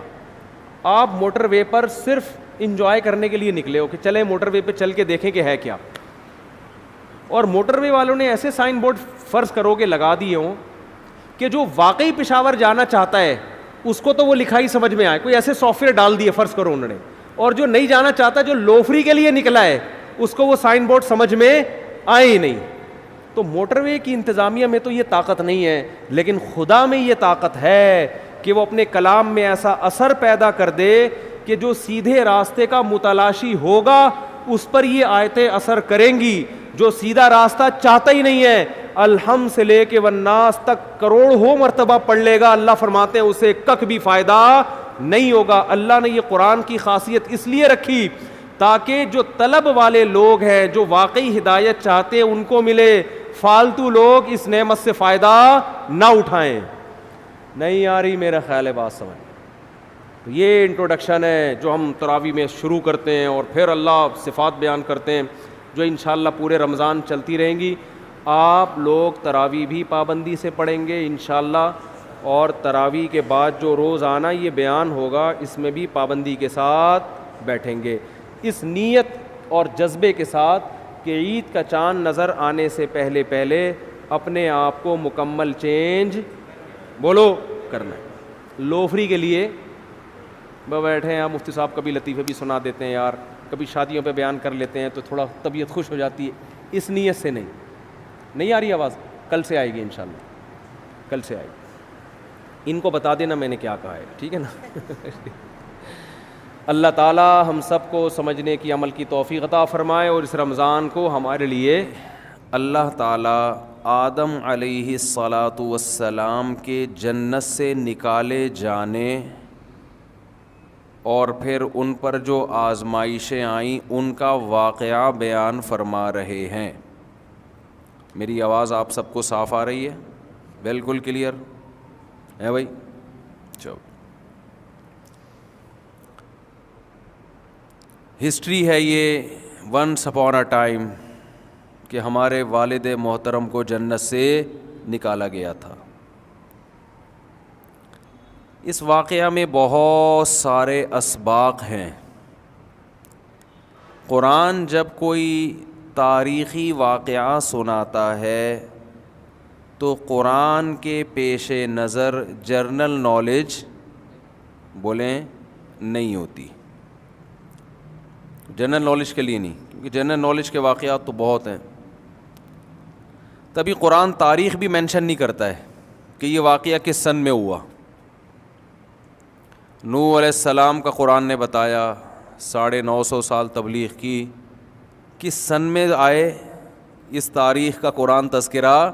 آپ موٹر وے پر صرف انجوائے کرنے کے لیے نکلے ہو کہ چلیں موٹر وے پہ چل کے دیکھیں کہ ہے کیا. اور موٹر وے والوں نے ایسے سائن بورڈ فرض کرو کہ لگا دیے ہوں کہ جو واقعی پشاور جانا چاہتا ہے اس کو تو وہ لکھائی سمجھ میں آئے, کوئی ایسے سافٹ ویئر ڈال دیے فرض کرو انہوں نے, اور جو نہیں جانا چاہتا, جو لوفری کے لیے نکلا ہے, اس کو وہ سائن بورڈ سمجھ میں آئے ہی نہیں. تو موٹر وے کی انتظامیہ میں تو یہ طاقت نہیں ہے, لیکن خدا میں یہ طاقت ہے کہ وہ اپنے کلام میں ایسا اثر پیدا کر دے کہ جو سیدھے راستے کا متلاشی ہوگا اس پر یہ آیتیں اثر کریں گی. جو سیدھا راستہ چاہتا ہی نہیں ہے, الحم سے لے کے والناس تک کروڑوں مرتبہ پڑھ لے گا, اللہ فرماتے ہیں اسے کک بھی فائدہ نہیں ہوگا. اللہ نے یہ قرآن کی خاصیت اس لیے رکھی تاکہ جو طلب والے لوگ ہیں, جو واقعی ہدایت چاہتے ہیں, ان کو ملے. فالتو لوگ اس نعمت سے فائدہ نہ اٹھائیں. نہیں آ رہی میرا خیال ہے بات سمجھ. تو یہ انٹروڈکشن ہے جو ہم تراویح میں شروع کرتے ہیں, اور پھر اللہ صفات بیان کرتے ہیں جو انشاءاللہ پورے رمضان چلتی رہیں گی. آپ لوگ تراویح بھی پابندی سے پڑھیں گے انشاءاللہ, اور تراویح کے بعد جو روزانہ یہ بیان ہوگا اس میں بھی پابندی کے ساتھ بیٹھیں گے, اس نیت اور جذبے کے ساتھ کہ عید کا چاند نظر آنے سے پہلے اپنے آپ کو مکمل چینج بولو کرنا ہے. لوفری کے لیے بیٹھے ہیں, مفتی صاحب کبھی لطیفے بھی سنا دیتے ہیں یار, کبھی شادیوں پہ بیان کر لیتے ہیں تو تھوڑا طبیعت خوش ہو جاتی ہے, اس نیت سے نہیں آ رہی آواز, کل سے آئے گی انشاءاللہ, کل سے آئے گی. ان کو بتا دینا میں نے کیا کہا ہے, ٹھیک ہے نا. اللہ تعالی ہم سب کو سمجھنے کی عمل کی توفیق عطا فرمائے, اور اس رمضان کو ہمارے لیے اللہ تعالی آدم علیہ الصلاۃ والسلام کے جنت سے نکالے جانے اور پھر ان پر جو آزمائشیں آئیں ان کا واقعہ بیان فرما رہے ہیں. میری آواز آپ سب کو صاف آ رہی ہے, بالکل کلیئر ہے بھائی؟ چلو, ہسٹری ہے یہ, ونس اپون اے ٹائم کہ ہمارے والد محترم کو جنت سے نکالا گیا تھا. اس واقعہ میں بہت سارے اسباق ہیں. قرآن جب کوئی تاریخی واقعہ سناتا ہے تو قرآن کے پیش نظر جرنل نالج بولیں نہیں ہوتی. جنرل نالج کے لیے نہیں, کیونکہ جنرل نالج کے واقعات تو بہت ہیں. تبھی قرآن تاریخ بھی مینشن نہیں کرتا ہے کہ یہ واقعہ کس سن میں ہوا. نوح علیہ السلام کا قرآن نے بتایا 950 سال تبلیغ کی, کس سن میں آئے اس تاریخ کا قرآن تذکرہ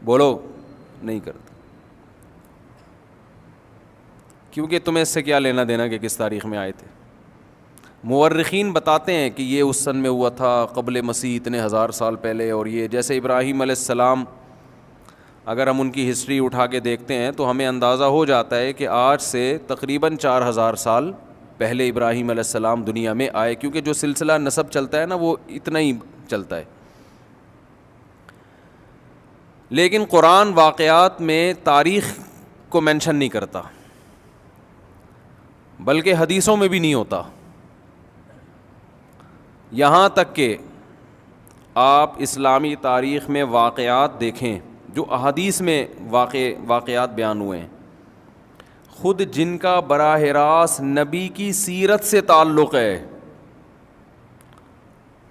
بولو نہیں کرتا, کیونکہ تمہیں اس سے کیا لینا دینا کہ کس تاریخ میں آئے تھے. مورخین بتاتے ہیں کہ یہ اس سن میں ہوا تھا قبل مسیح اتنے ہزار سال پہلے, اور یہ جیسے ابراہیم علیہ السلام اگر ہم ان کی ہسٹری اٹھا کے دیکھتے ہیں تو ہمیں اندازہ ہو جاتا ہے کہ آج سے تقریباً 4000 سال پہلے ابراہیم علیہ السلام دنیا میں آئے, کیونکہ جو سلسلہ نسب چلتا ہے نا وہ اتنا ہی چلتا ہے. لیکن قرآن واقعات میں تاریخ کو مینشن نہیں کرتا, بلکہ حدیثوں میں بھی نہیں ہوتا. یہاں تک کہ آپ اسلامی تاریخ میں واقعات دیکھیں جو احادیث میں واقعات بیان ہوئے ہیں, خود جن کا براہ راست نبی کی سیرت سے تعلق ہے,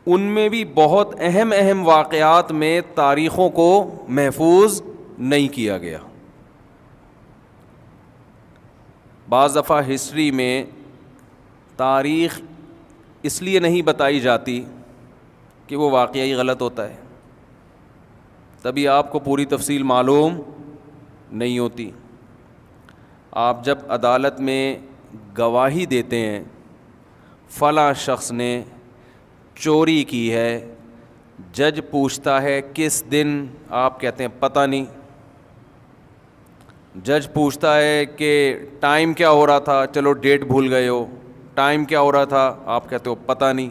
ان میں بھی بہت اہم واقعات میں تاریخوں کو محفوظ نہیں کیا گیا. بعض دفعہ ہسٹری میں تاریخ اس لیے نہیں بتائی جاتی کہ وہ واقعی غلط ہوتا ہے, تبھی آپ کو پوری تفصیل معلوم نہیں ہوتی. آپ جب عدالت میں گواہی دیتے ہیں فلاں شخص نے چوری کی ہے, جج پوچھتا ہے کس دن, آپ کہتے ہیں پتہ نہیں. جج پوچھتا ہے کہ ٹائم کیا ہو رہا تھا, چلو ڈیٹ بھول گئے ہو, ٹائم کیا ہو رہا تھا, آپ کہتے ہو پتہ نہیں.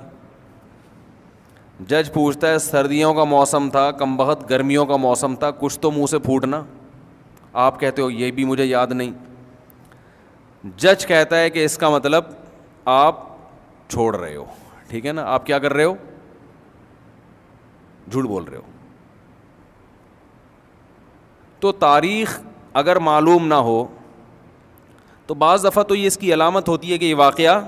جج پوچھتا ہے سردیوں کا موسم تھا کم بخت گرمیوں کا موسم تھا, کچھ تو منہ سے پھوٹنا, آپ کہتے ہو یہ بھی مجھے یاد نہیں. جج کہتا ہے کہ اس کا مطلب آپ چھوڑ رہے ہو, ٹھیک ہے نا, آپ کیا کر رہے ہو, جھوٹ بول رہے ہو. تو تاریخ اگر معلوم نہ ہو تو بعض دفعہ تو یہ اس کی علامت ہوتی ہے کہ یہ واقعہ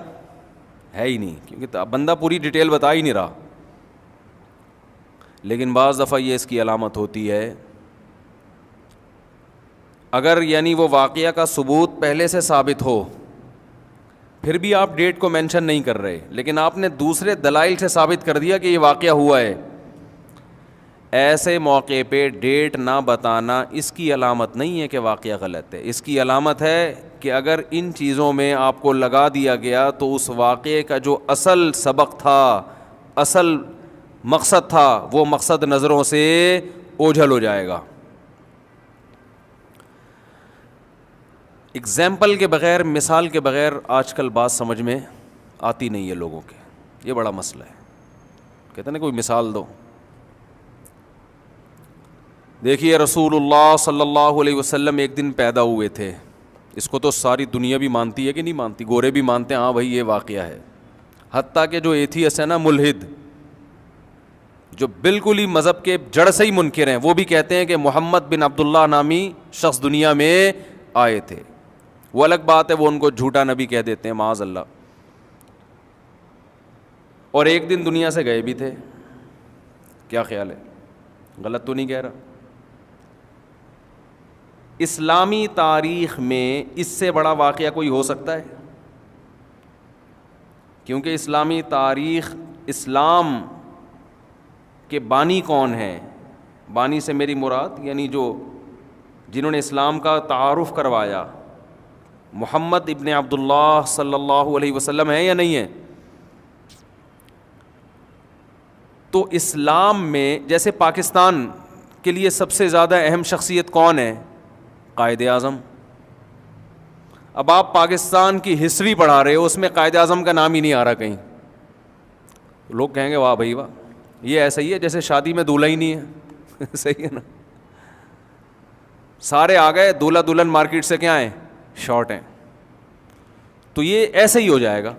ہے ہی نہیں, کیونکہ بندہ پوری ڈیٹیل بتا ہی نہیں رہا. لیکن بعض دفعہ یہ اس کی علامت ہوتی ہے اگر یعنی وہ واقعہ کا ثبوت پہلے سے ثابت ہو, پھر بھی آپ ڈیٹ کو مینشن نہیں کر رہے, لیکن آپ نے دوسرے دلائل سے ثابت کر دیا کہ یہ واقعہ ہوا ہے. ایسے موقع پہ ڈیٹ نہ بتانا اس کی علامت نہیں ہے کہ واقعہ غلط ہے. اس کی علامت ہے کہ اگر ان چیزوں میں آپ کو لگا دیا گیا تو اس واقعے کا جو اصل سبق تھا, اصل مقصد تھا, وہ مقصد نظروں سے اوجھل ہو جائے گا. اگزامپل کے بغیر, مثال کے بغیر آج کل بات سمجھ میں آتی نہیں ہے لوگوں کے, یہ بڑا مسئلہ ہے. کہتے ہیں نا کوئی مثال دو. دیکھیے رسول اللہ صلی اللہ علیہ وسلم ایک دن پیدا ہوئے تھے, اس کو تو ساری دنیا بھی مانتی ہے کہ نہیں مانتی, گورے بھی مانتے ہیں ہاں بھائی یہ واقعہ ہے. حتیٰ کہ جو ایتھیسٹ ہے نا, ملحد, جو بالکل ہی مذہب کے جڑ سے ہی منکر ہیں, وہ بھی کہتے ہیں کہ محمد بن عبداللہ نامی شخص دنیا میں آئے تھے. وہ الگ بات ہے, وہ ان کو جھوٹا نبی کہہ دیتے ہیں معاذ اللہ, اور ایک دن دنیا سے گئے بھی تھے. کیا خیال ہے, غلط تو نہیں کہہ رہا؟ اسلامی تاریخ میں اس سے بڑا واقعہ کوئی ہو سکتا ہے؟ کیونکہ اسلامی تاریخ, اسلام کے بانی کون ہیں, بانی سے میری مراد یعنی جنہوں نے اسلام کا تعارف کروایا, محمد ابن عبداللہ صلی اللہ علیہ وسلم ہیں یا نہیں ہیں؟ تو اسلام میں جیسے پاکستان کے لیے سب سے زیادہ اہم شخصیت کون ہے؟ قائد اعظم. اب آپ پاکستان کی ہسٹری پڑھا رہے ہو, اس میں قائد اعظم کا نام ہی نہیں آ رہا کہیں. لوگ کہیں گے واہ بھائی واہ, یہ ایسا ہی ہے جیسے شادی میں دولہا ہی نہیں ہے. صحیح ہے نا, سارے آ گئے, دولہا دلہن مارکیٹ سے کیا ہیں, شارٹ ہیں. تو یہ ایسے ہی ہو جائے گا.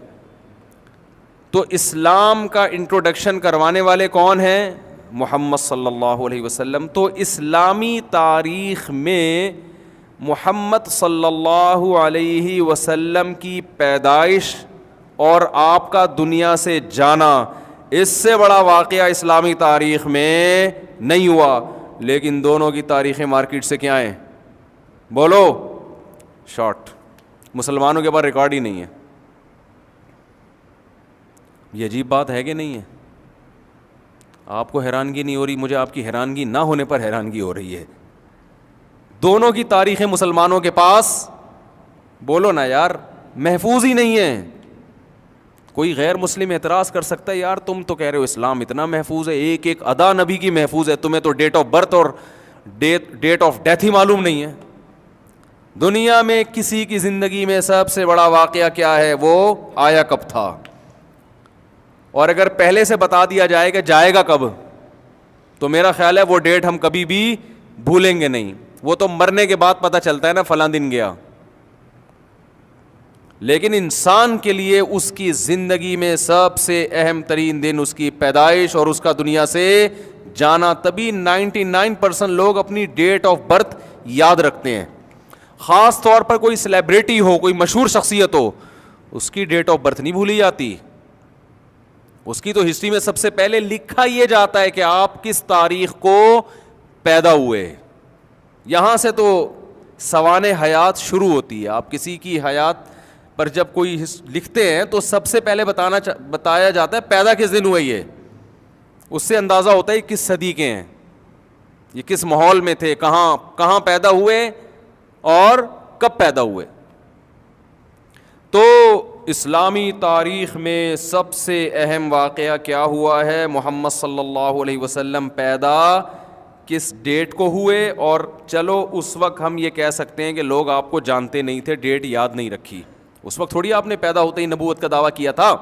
تو اسلام کا انٹروڈکشن کروانے والے کون ہیں؟ محمد صلی اللہ علیہ وسلم. تو اسلامی تاریخ میں محمد صلی اللہ علیہ وسلم کی پیدائش اور آپ کا دنیا سے جانا, اس سے بڑا واقعہ اسلامی تاریخ میں نہیں ہوا. لیکن دونوں کی تاریخیں مارکیٹ سے کیا ہیں؟ بولو، شارٹ. مسلمانوں کے پاس ریکارڈ ہی نہیں ہے. یہ عجیب بات ہے کہ نہیں ہے؟ آپ کو حیرانگی نہیں ہو رہی؟ مجھے آپ کی حیرانگی نہ ہونے پر حیرانگی ہو رہی ہے. دونوں کی تاریخیں مسلمانوں کے پاس، بولو نا یار، محفوظ ہی نہیں ہے. کوئی غیر مسلم اعتراض کر سکتا ہے یار تم تو کہہ رہے ہو اسلام اتنا محفوظ ہے، ایک ایک ادا نبی کی محفوظ ہے، تمہیں تو ڈیٹ آف برتھ اور ڈیٹ آف ڈیتھ ہی معلوم نہیں ہے. دنیا میں کسی کی زندگی میں سب سے بڑا واقعہ کیا ہے؟ وہ آیا کب تھا. اور اگر پہلے سے بتا دیا جائے کہ جائے گا کب، تو میرا خیال ہے وہ ڈیٹ ہم کبھی بھی بھولیں گے نہیں. وہ تو مرنے کے بعد پتہ چلتا ہے نا فلاں دن گیا. لیکن انسان کے لیے اس کی زندگی میں سب سے اہم ترین دن اس کی پیدائش اور اس کا دنیا سے جانا. تبھی 99% لوگ اپنی ڈیٹ آف برتھ یاد رکھتے ہیں. خاص طور پر کوئی سیلیبریٹی ہو، کوئی مشہور شخصیت ہو، اس کی ڈیٹ آف برتھ نہیں بھولی جاتی. اس کی تو ہسٹری میں سب سے پہلے لکھا یہ جاتا ہے کہ آپ کس تاریخ کو پیدا ہوئے. یہاں سے تو سوانح حیات شروع ہوتی ہے. آپ کسی کی حیات پر جب کوئی لکھتے ہیں تو سب سے پہلے بتایا جاتا ہے پیدا کس دن ہوئے. یہ اس سے اندازہ ہوتا ہے کس صدی کے ہیں، یہ کس ماحول میں تھے، کہاں پیدا ہوئے اور کب پیدا ہوئے. تو اسلامی تاریخ میں سب سے اہم واقعہ کیا ہوا ہے؟ محمد صلی اللہ علیہ وسلم پیدا کس ڈیٹ کو ہوئے. اور چلو اس وقت ہم یہ کہہ سکتے ہیں کہ لوگ آپ کو جانتے نہیں تھے، ڈیٹ یاد نہیں رکھی. اس وقت تھوڑی آپ نے پیدا ہوتے ہی نبوت کا دعویٰ کیا تھا.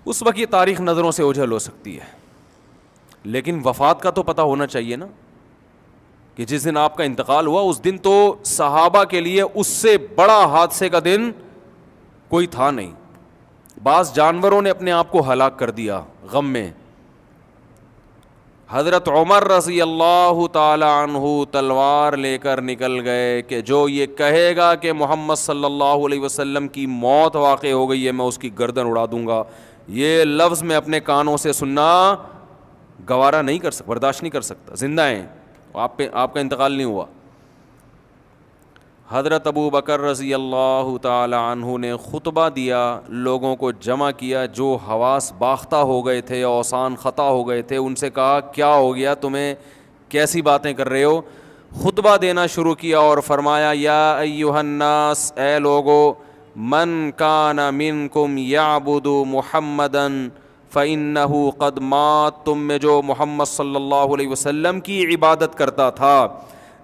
اس وقت یہ تاریخ نظروں سے اوجھل ہو سکتی ہے، لیکن وفات کا تو پتہ ہونا چاہیے نا، کہ جس دن آپ کا انتقال ہوا اس دن تو صحابہ کے لیے اس سے بڑا حادثے کا دن کوئی تھا نہیں. بعض جانوروں نے اپنے آپ کو ہلاک کر دیا غم میں. حضرت عمر رضی اللہ تعالی عنہ تلوار لے کر نکل گئے کہ جو یہ کہے گا کہ محمد صلی اللہ علیہ وسلم کی موت واقع ہو گئی ہے میں اس کی گردن اڑا دوں گا. یہ لفظ میں اپنے کانوں سے سننا گوارا نہیں کر سکتا، برداشت نہیں کر سکتا. زندہ ہیں آپ کا انتقال نہیں ہوا. حضرت ابو بکر رضی اللہ تعالی عنہ نے خطبہ دیا، لوگوں کو جمع کیا جو حواس باختہ ہو گئے تھے، اوسان خطا ہو گئے تھے. ان سے کہا کیا ہو گیا تمہیں، کیسی باتیں کر رہے ہو؟ خطبہ دینا شروع کیا اور فرمایا یا ایھا الناس، اے لوگو، من کان منکم یعبد محمدا فإنہ قد مات. تم میں جو محمد صلی اللہ علیہ وسلم کی عبادت کرتا تھا،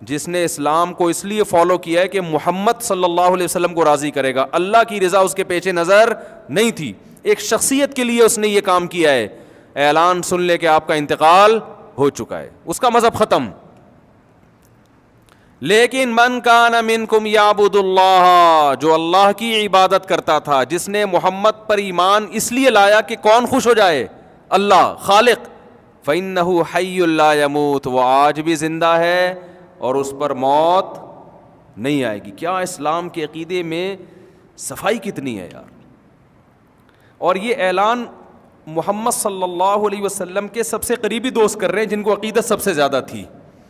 جس نے اسلام کو اس لیے فالو کیا ہے کہ محمد صلی اللہ علیہ وسلم کو راضی کرے گا، اللہ کی رضا اس کے پیچھے نظر نہیں تھی، ایک شخصیت کے لیے اس نے یہ کام کیا ہے. اعلان سن لے کہ آپ کا انتقال ہو چکا ہے، اس کا مذہب ختم. لیکن من کان منکم یعبد اللہ، جو اللہ کی عبادت کرتا تھا، جس نے محمد پر ایمان اس لیے لایا کہ کون خوش ہو جائے؟ اللہ خالق. فإنہ حی لا یموت، وہ آج بھی زندہ ہے اور اس پر موت نہیں آئے گی. کیا اسلام کے عقیدے میں صفائی کتنی ہے یار. اور یہ اعلان محمد صلی اللہ علیہ وسلم کے سب سے قریبی دوست کر رہے ہیں جن کو عقیدت سب سے زیادہ تھی.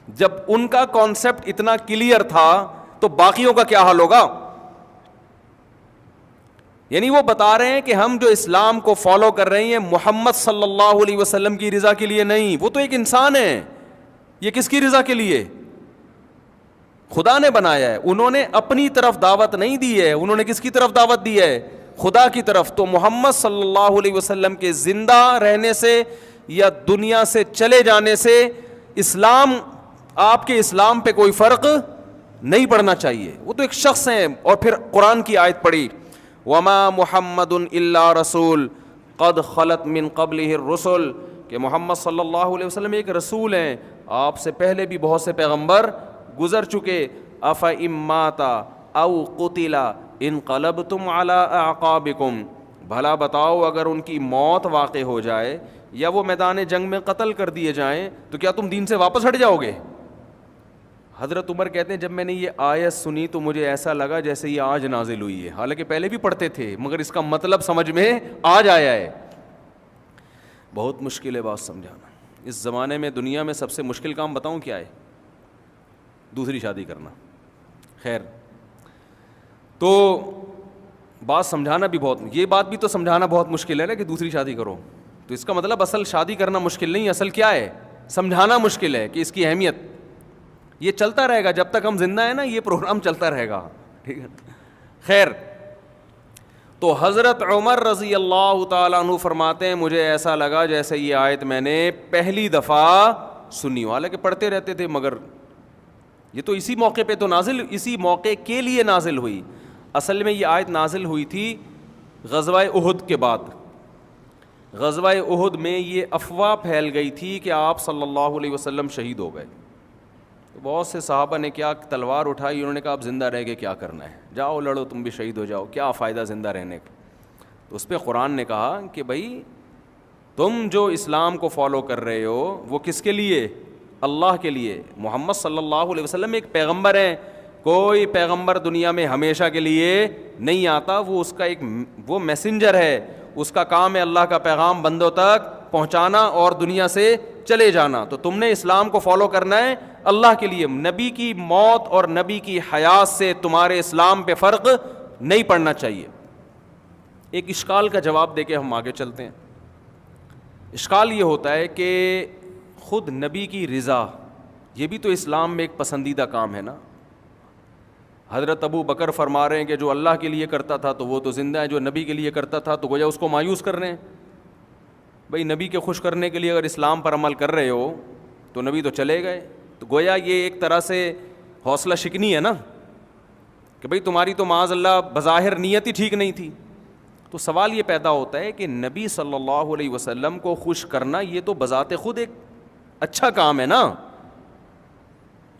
جب ان کا کانسیپٹ اتنا کلیئر تھا تو باقیوں کا کیا حال ہوگا. یعنی وہ بتا رہے ہیں کہ ہم جو اسلام کو فالو کر رہے ہیں محمد صلی اللہ علیہ وسلم کی رضا کے لیے نہیں، وہ تو ایک انسان ہے. یہ کس کی رضا کے لیے؟ خدا نے بنایا ہے. انہوں نے اپنی طرف دعوت نہیں دی ہے، انہوں نے کس کی طرف دعوت دی ہے؟ خدا کی طرف. تو محمد صلی اللہ علیہ وسلم کے زندہ رہنے سے یا دنیا سے چلے جانے سے اسلام، آپ کے اسلام پہ کوئی فرق نہیں پڑنا چاہیے. وہ تو ایک شخص ہیں. اور پھر قرآن کی آیت پڑھی وما محمد الا رسول قد خلت من قبلہ الرسل، کہ محمد صلی اللہ علیہ وسلم ایک رسول ہیں، آپ سے پہلے بھی بہت سے پیغمبر گزر چکے. افإن مات او قتل انقلبتم علی اعقابکم، بھلا بتاؤ اگر ان کی موت واقع ہو جائے یا وہ میدان جنگ میں قتل کر دیے جائیں تو کیا تم دین سے واپس ہٹ جاؤ گے؟ حضرت عمر کہتے ہیں جب میں نے یہ آیت سنی تو مجھے ایسا لگا جیسے یہ آج نازل ہوئی ہے، حالانکہ پہلے بھی پڑھتے تھے مگر اس کا مطلب سمجھ میں آج آیا ہے. بہت مشکل ہے بات سمجھانا. اس زمانے میں دنیا میں سب سے مشکل کام بتاؤں کیا ہے؟ دوسری شادی کرنا. خیر, تو بات سمجھانا بھی بہت, یہ بات بھی تو سمجھانا بہت مشکل ہے نا کہ دوسری شادی کرو. تو اس کا مطلب اصل شادی کرنا مشکل نہیں, اصل کیا ہے؟ سمجھانا مشکل ہے کہ اس کی اہمیت. یہ چلتا رہے گا جب تک ہم زندہ ہیں نا, یہ پروگرام چلتا رہے گا, ٹھیک ہے. خیر, تو حضرت عمر رضی اللہ تعالیٰ عنہ فرماتے ہیں مجھے ایسا لگا جیسے یہ آیت میں نے پہلی دفعہ سنی, حالانکہ پڑھتے رہتے تھے, مگر یہ تو اسی موقع پہ تو نازل, اسی موقع کے لیے نازل ہوئی. اصل میں یہ آیت نازل ہوئی تھی غزوہ احد کے بعد. غزوہ احد میں یہ افواہ پھیل گئی تھی کہ آپ صلی اللہ علیہ وسلم شہید ہو گئے. تو بہت سے صحابہ نے کیا تلوار اٹھائی, انہوں نے کہا آپ زندہ رہ کے کیا کرنا ہے, جاؤ لڑو, تم بھی شہید ہو جاؤ, کیا فائدہ زندہ رہنے کا. تو اس پہ قرآن نے کہا کہ بھائی تم جو اسلام کو فالو کر رہے ہو وہ کس کے لیے؟ اللہ کے لیے. محمد صلی اللہ علیہ وسلم ایک پیغمبر ہیں, کوئی پیغمبر دنیا میں ہمیشہ کے لیے نہیں آتا, وہ اس کا ایک وہ میسنجر ہے, اس کا کام ہے اللہ کا پیغام بندوں تک پہنچانا اور دنیا سے چلے جانا. تو تم نے اسلام کو فالو کرنا ہے اللہ کے لیے. نبی کی موت اور نبی کی حیات سے تمہارے اسلام پہ فرق نہیں پڑنا چاہیے. ایک اشکال کا جواب دے کے ہم آگے چلتے ہیں. اشکال یہ ہوتا ہے کہ خود نبی کی رضا, یہ بھی تو اسلام میں ایک پسندیدہ کام ہے نا. حضرت ابو بکر فرما رہے ہیں کہ جو اللہ کے لیے کرتا تھا تو وہ تو زندہ ہے, جو نبی کے لیے کرتا تھا تو گویا اس کو مایوس کر رہے ہیں. بھائی نبی کے خوش کرنے کے لیے اگر اسلام پر عمل کر رہے ہو تو نبی تو چلے گئے, تو گویا یہ ایک طرح سے حوصلہ شکنی ہے نا کہ بھئی تمہاری تو معاذ اللہ بظاہر نیت ہی ٹھیک نہیں تھی. تو سوال یہ پیدا ہوتا ہے کہ نبی صلی اللہ علیہ وسلم کو خوش کرنا یہ تو بذات خود ایک اچھا کام ہے نا,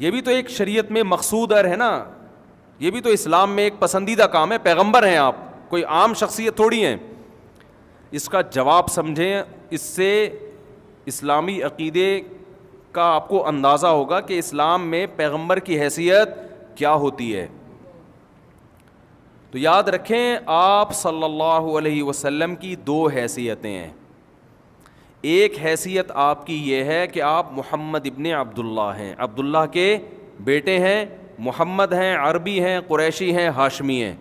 یہ بھی تو ایک شریعت میں مقصود ہے نا, یہ بھی تو اسلام میں ایک پسندیدہ کام ہے. پیغمبر ہیں آپ, کوئی عام شخصیت تھوڑی ہیں. اس کا جواب سمجھیں, اس سے اسلامی عقیدے کا آپ کو اندازہ ہوگا کہ اسلام میں پیغمبر کی حیثیت کیا ہوتی ہے. تو یاد رکھیں آپ صلی اللہ علیہ وسلم کی دو حیثیتیں ہیں. ایک حیثیت آپ کی یہ ہے کہ آپ محمد ابن عبداللہ ہیں, عبداللہ کے بیٹے ہیں, محمد ہیں, عربی ہیں, قریشی ہیں, ہاشمی ہیں.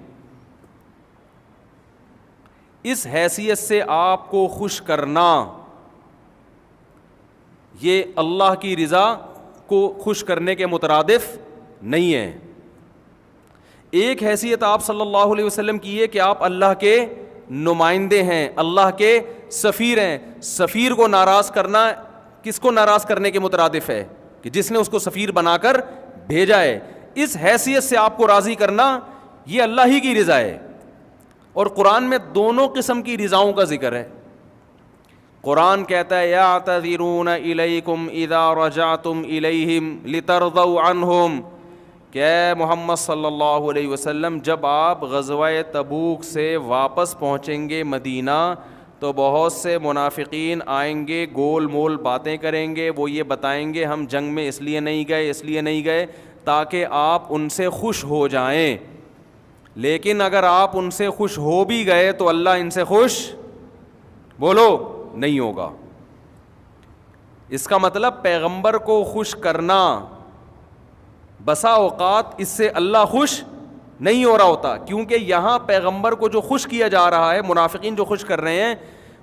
اس حیثیت سے آپ کو خوش کرنا یہ اللہ کی رضا کو خوش کرنے کے مترادف نہیں ہے. ایک حیثیت آپ صلی اللہ علیہ وسلم کی ہے کہ آپ اللہ کے نمائندے ہیں, اللہ کے سفیر ہیں. سفیر کو ناراض کرنا کس کو ناراض کرنے کے مترادف ہے؟ کہ جس نے اس کو سفیر بنا کر بھیجا ہے. اس حیثیت سے آپ کو راضی کرنا یہ اللہ ہی کی رضا ہے. اور قرآن میں دونوں قسم کی رضاؤں کا ذکر ہے. قرآن کہتا ہے یعتذرون الیکم اذا رجعتم الیہم لترضوا عنہم, کہ اے محمد صلی اللہ علیہ وسلم جب آپ غزوہ تبوک سے واپس پہنچیں گے مدینہ تو بہت سے منافقین آئیں گے, گول مول باتیں کریں گے. وہ یہ بتائیں گے ہم جنگ میں اس لیے نہیں گئے تاکہ آپ ان سے خوش ہو جائیں. لیکن اگر آپ ان سے خوش ہو بھی گئے تو اللہ ان سے خوش بولو نہیں ہوگا. اس کا مطلب پیغمبر کو خوش کرنا بسا اوقات اس سے اللہ خوش نہیں ہو رہا ہوتا, کیونکہ یہاں پیغمبر کو جو خوش کیا جا رہا ہے, منافقین جو خوش کر رہے ہیں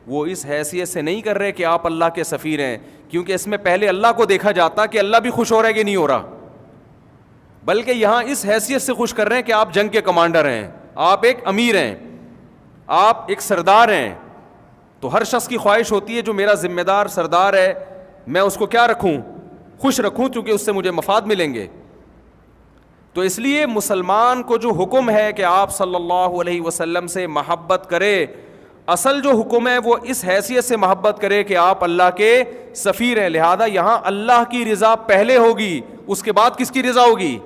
وہ اس حیثیت سے نہیں کر رہے کہ آپ اللہ کے سفیر ہیں, کیونکہ اس میں پہلے اللہ کو دیکھا جاتا کہ اللہ بھی خوش ہو رہا ہے کہ نہیں ہو رہا, بلکہ یہاں اس حیثیت سے خوش کر رہے ہیں کہ آپ جنگ کے کمانڈر ہیں, آپ ایک امیر ہیں, آپ ایک سردار ہیں. تو ہر شخص کی خواہش ہوتی ہے جو میرا ذمہ دار سردار ہے میں اس کو کیا رکھوں, خوش رکھوں, کیونکہ اس سے مجھے مفاد ملیں گے. تو اس لیے مسلمان کو جو حکم ہے کہ آپ صلی اللہ علیہ وسلم سے محبت کرے, اصل جو حکم ہے وہ اس حیثیت سے محبت کرے کہ آپ اللہ کے سفیر ہیں. لہذا یہاں اللہ کی رضا پہلے ہوگی, اس کے بعد کس کی رضا ہوگی؟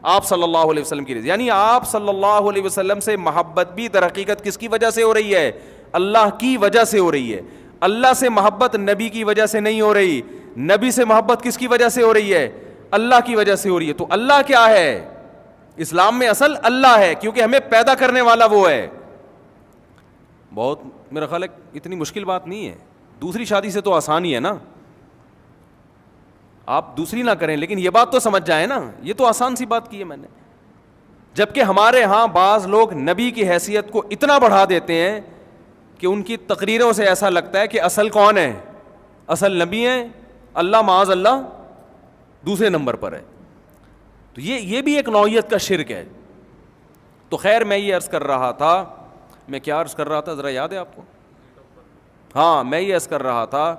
آپ صلی اللہ علیہ وسلم کی رضا. یعنی آپ صلی اللہ علیہ وسلم سے محبت بھی در حقیقت کس کی وجہ سے ہو رہی ہے؟ اللہ کی وجہ سے ہو رہی ہے. اللہ سے محبت نبی کی وجہ سے نہیں ہو رہی. نبی سے محبت کس کی وجہ سے ہو رہی ہے؟ اللہ کی وجہ سے ہو رہی ہے. تو اللہ کیا ہے اسلام میں؟ اصل اللہ ہے, کیونکہ ہمیں پیدا کرنے والا وہ ہے. بہت میرا خیال ہے اتنی مشکل بات نہیں ہے. دوسری شادی سے تو آسان ہی ہے نا. آپ دوسری نہ کریں, لیکن یہ بات تو سمجھ جائیں نا, یہ تو آسان سی بات کی ہے میں نے. جبکہ ہمارے ہاں بعض لوگ نبی کی حیثیت کو اتنا بڑھا دیتے ہیں کہ ان کی تقریروں سے ایسا لگتا ہے کہ اصل کون ہے, اصل نبی ہیں, اللہ معاذ اللہ دوسرے نمبر پر ہے. تو یہ بھی ایک نوعیت کا شرک ہے. تو خیر میں یہ عرض کر رہا تھا, میں کیا عرض کر رہا تھا ذرا یاد ہے آپ کو؟ ہاں, میں یہ عرض کر رہا تھا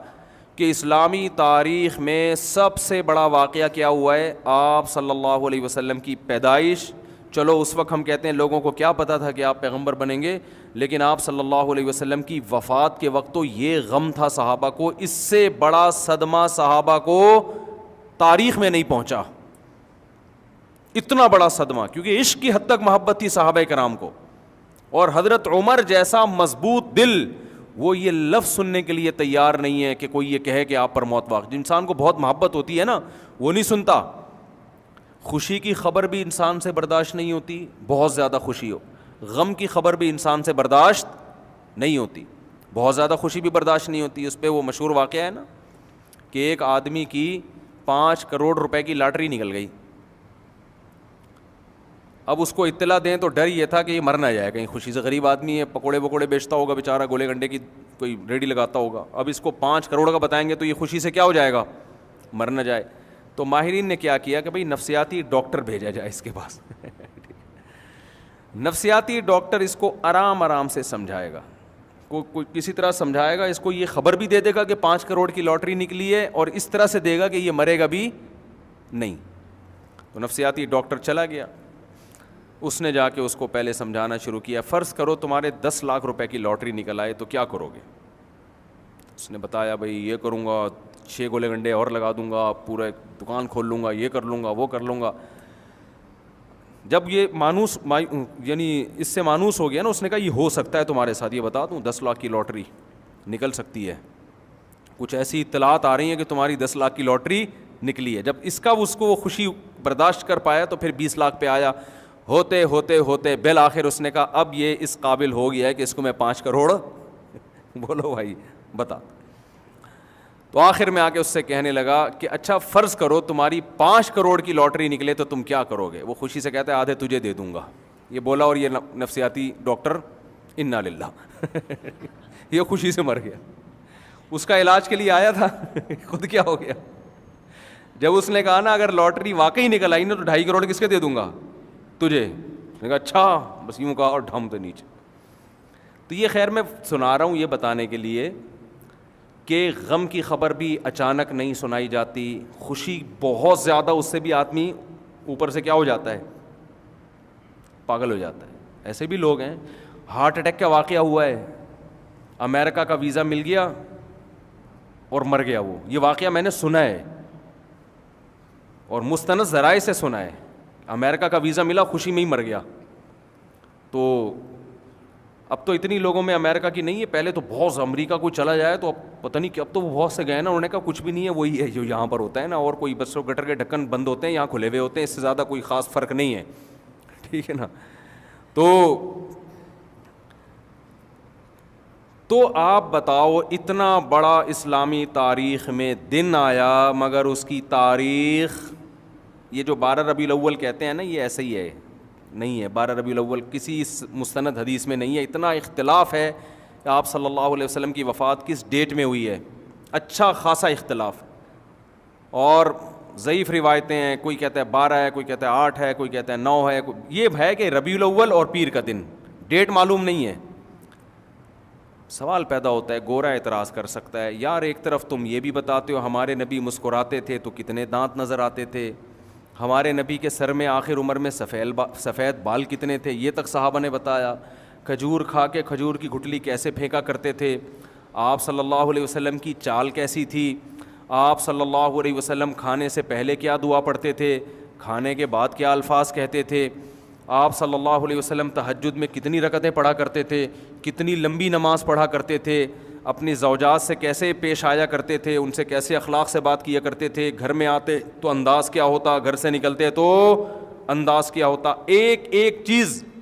کہ اسلامی تاریخ میں سب سے بڑا واقعہ کیا ہوا ہے؟ آپ صلی اللہ علیہ وسلم کی پیدائش. چلو اس وقت ہم کہتے ہیں لوگوں کو کیا پتہ تھا کہ آپ پیغمبر بنیں گے, لیکن آپ صلی اللہ علیہ وسلم کی وفات کے وقت تو یہ غم تھا صحابہ کو, اس سے بڑا صدمہ صحابہ کو تاریخ میں نہیں پہنچا. اتنا بڑا صدمہ, کیونکہ عشق کی حد تک محبت تھی صحابہ کرام کو. اور حضرت عمر جیسا مضبوط دل, وہ یہ لفظ سننے کے لیے تیار نہیں ہے کہ کوئی یہ کہے کہ آپ پر موت واقع. انسان کو بہت محبت ہوتی ہے نا, وہ نہیں سنتا. خوشی کی خبر بھی انسان سے برداشت نہیں ہوتی, بہت زیادہ خوشی ہو. غم کی خبر بھی انسان سے برداشت نہیں ہوتی, بہت زیادہ خوشی بھی برداشت نہیں ہوتی. اس پہ وہ مشہور واقعہ ہے نا کہ ایک آدمی کی 5 کروڑ روپے کی لاٹری نکل گئی. اب اس کو اطلاع دیں تو ڈر یہ تھا کہ یہ مر نہ جائے کہیں خوشی سے. غریب آدمی ہے, پکوڑے وکوڑے بیچتا ہوگا بیچارہ, گولے گنڈے کی کوئی ریڈی لگاتا ہوگا. اب اس کو 5 کروڑ کا بتائیں گے تو یہ خوشی سے کیا ہو جائے گا, مر نہ جائے. تو ماہرین نے کیا کیا کہ بھئی نفسیاتی ڈاکٹر بھیجا جائے اس کے پاس. نفسیاتی ڈاکٹر اس کو آرام آرام سے سمجھائے گا, کوئی کسی طرح سمجھائے گا, اس کو یہ خبر بھی دے دے گا کہ 5 کروڑ کی لاٹری نکلی ہے, اور اس طرح سے دے گا کہ یہ مرے گا بھی نہیں. تو نفسیاتی ڈاکٹر چلا گیا, اس نے جا کے اس کو پہلے سمجھانا شروع کیا. فرض کرو تمہارے 10 لاکھ روپے کی لاٹری نکل آئے تو کیا کرو گے؟ اس نے بتایا بھئی یہ کروں گا, 6 گولے گنڈے اور لگا دوں گا, پورا دکان کھول لوں گا, یہ کر لوں گا, وہ کر لوں گا. جب یہ مانوس یعنی اس سے مانوس ہو گیا نا, اس نے کہا یہ ہو سکتا ہے تمہارے ساتھ, یہ بتا دوں 10 لاکھ کی لاٹری نکل سکتی ہے, کچھ ایسی اطلاعات آ رہی ہیں کہ تمہاری 10 لاکھ کی لاٹری نکلی ہے. جب اس کا اس کو وہ خوشی برداشت کر پایا تو پھر 20 لاکھ پہ آیا. ہوتے ہوتے ہوتے بالآخر اس نے کہا اب یہ اس قابل ہو گیا ہے کہ اس کو میں 5 کروڑ بولو بھائی بتا. تو آخر میں آ کے اس سے کہنے لگا کہ اچھا فرض کرو تمہاری 5 کروڑ کی لاٹری نکلے تو تم کیا کرو گے؟ وہ خوشی سے کہتا ہے آدھے تجھے دے دوں گا. یہ بولا اور یہ نفسیاتی ڈاکٹر انا للہ یہ خوشی سے مر گیا. اس کا علاج کے لیے آیا تھا خود کیا ہو گیا. جب اس نے کہا نا اگر لاٹری واقعی نکل آئی نا تو 2.5 کروڑ کس کے دے دوں گا؟ تجھے. نے کہا اچھا, بس یوں کہا اور ڈھم تو نیچے. تو یہ خیر میں سنا رہا ہوں یہ بتانے کے لیے کہ غم کی خبر بھی اچانک نہیں سنائی جاتی. خوشی بہت زیادہ, اس سے بھی آدمی اوپر سے کیا ہو جاتا ہے, پاگل ہو جاتا ہے. ایسے بھی لوگ ہیں, ہارٹ اٹیک کا واقعہ ہوا ہے, امریکہ کا ویزا مل گیا اور مر گیا. وہ یہ واقعہ میں نے سنا ہے اور مستند ذرائع سے سنا ہے. امریکہ کا ویزا ملا, خوشی میں ہی مر گیا. تو اب تو اتنی لوگوں میں امریکہ کی نہیں ہے, پہلے تو بہت امریکہ کوئی چلا جائے تو اب پتہ نہیں کہ اب تو وہ بہت سے گئے نا, انہوں نے کہا کچھ بھی نہیں ہے, وہی ہے جو یہاں پر ہوتا ہے نا, اور کوئی بس گٹر کے ڈھکن بند ہوتے ہیں, یہاں کھلے ہوئے ہوتے ہیں, اس سے زیادہ کوئی خاص فرق نہیں ہے. ٹھیک ہے نا. تو آپ بتاؤ اتنا بڑا اسلامی تاریخ میں دن آیا, مگر اس کی تاریخ یہ جو 12 ربیع الاول کہتے ہیں نا, یہ ایسا ہی ہے, نہیں ہے. 12 ربیع الاول کسی مستند حدیث میں نہیں ہے. اتنا اختلاف ہے کہ آپ صلی اللہ علیہ وسلم کی وفات کس ڈیٹ میں ہوئی ہے, اچھا خاصا اختلاف. اور ضعیف روایتیں ہیں, کوئی کہتا ہے 12 ہے, کوئی کہتا ہے 8 ہے, کوئی کہتا ہے 9 ہے. یہ ہے کہ ربیع الاول اور پیر کا دن, ڈیٹ معلوم نہیں ہے. سوال پیدا ہوتا ہے, گورا اعتراض کر سکتا ہے یار ایک طرف تم یہ بھی بتاتے ہو ہمارے نبی مسکراتے تھے تو کتنے دانت نظر آتے تھے, ہمارے نبی کے سر میں آخر عمر میں سفید بال کتنے تھے یہ تک صحابہ نے بتایا, کھجور کھا کے کھجور کی گٹلی کیسے پھینکا کرتے تھے, آپ صلی اللہ علیہ وسلم کی چال کیسی تھی, آپ صلی اللہ علیہ وسلم کھانے سے پہلے کیا دعا پڑھتے تھے, کھانے کے بعد کیا الفاظ کہتے تھے, آپ صلی اللہ علیہ وسلم تہجد میں کتنی رکعتیں پڑھا کرتے تھے, کتنی لمبی نماز پڑھا کرتے تھے, اپنی زوجات سے کیسے پیش آیا کرتے تھے, ان سے کیسے اخلاق سے بات کیا کرتے تھے, گھر میں آتے تو انداز کیا ہوتا, گھر سے نکلتے تو انداز کیا ہوتا, ایک ایک چیز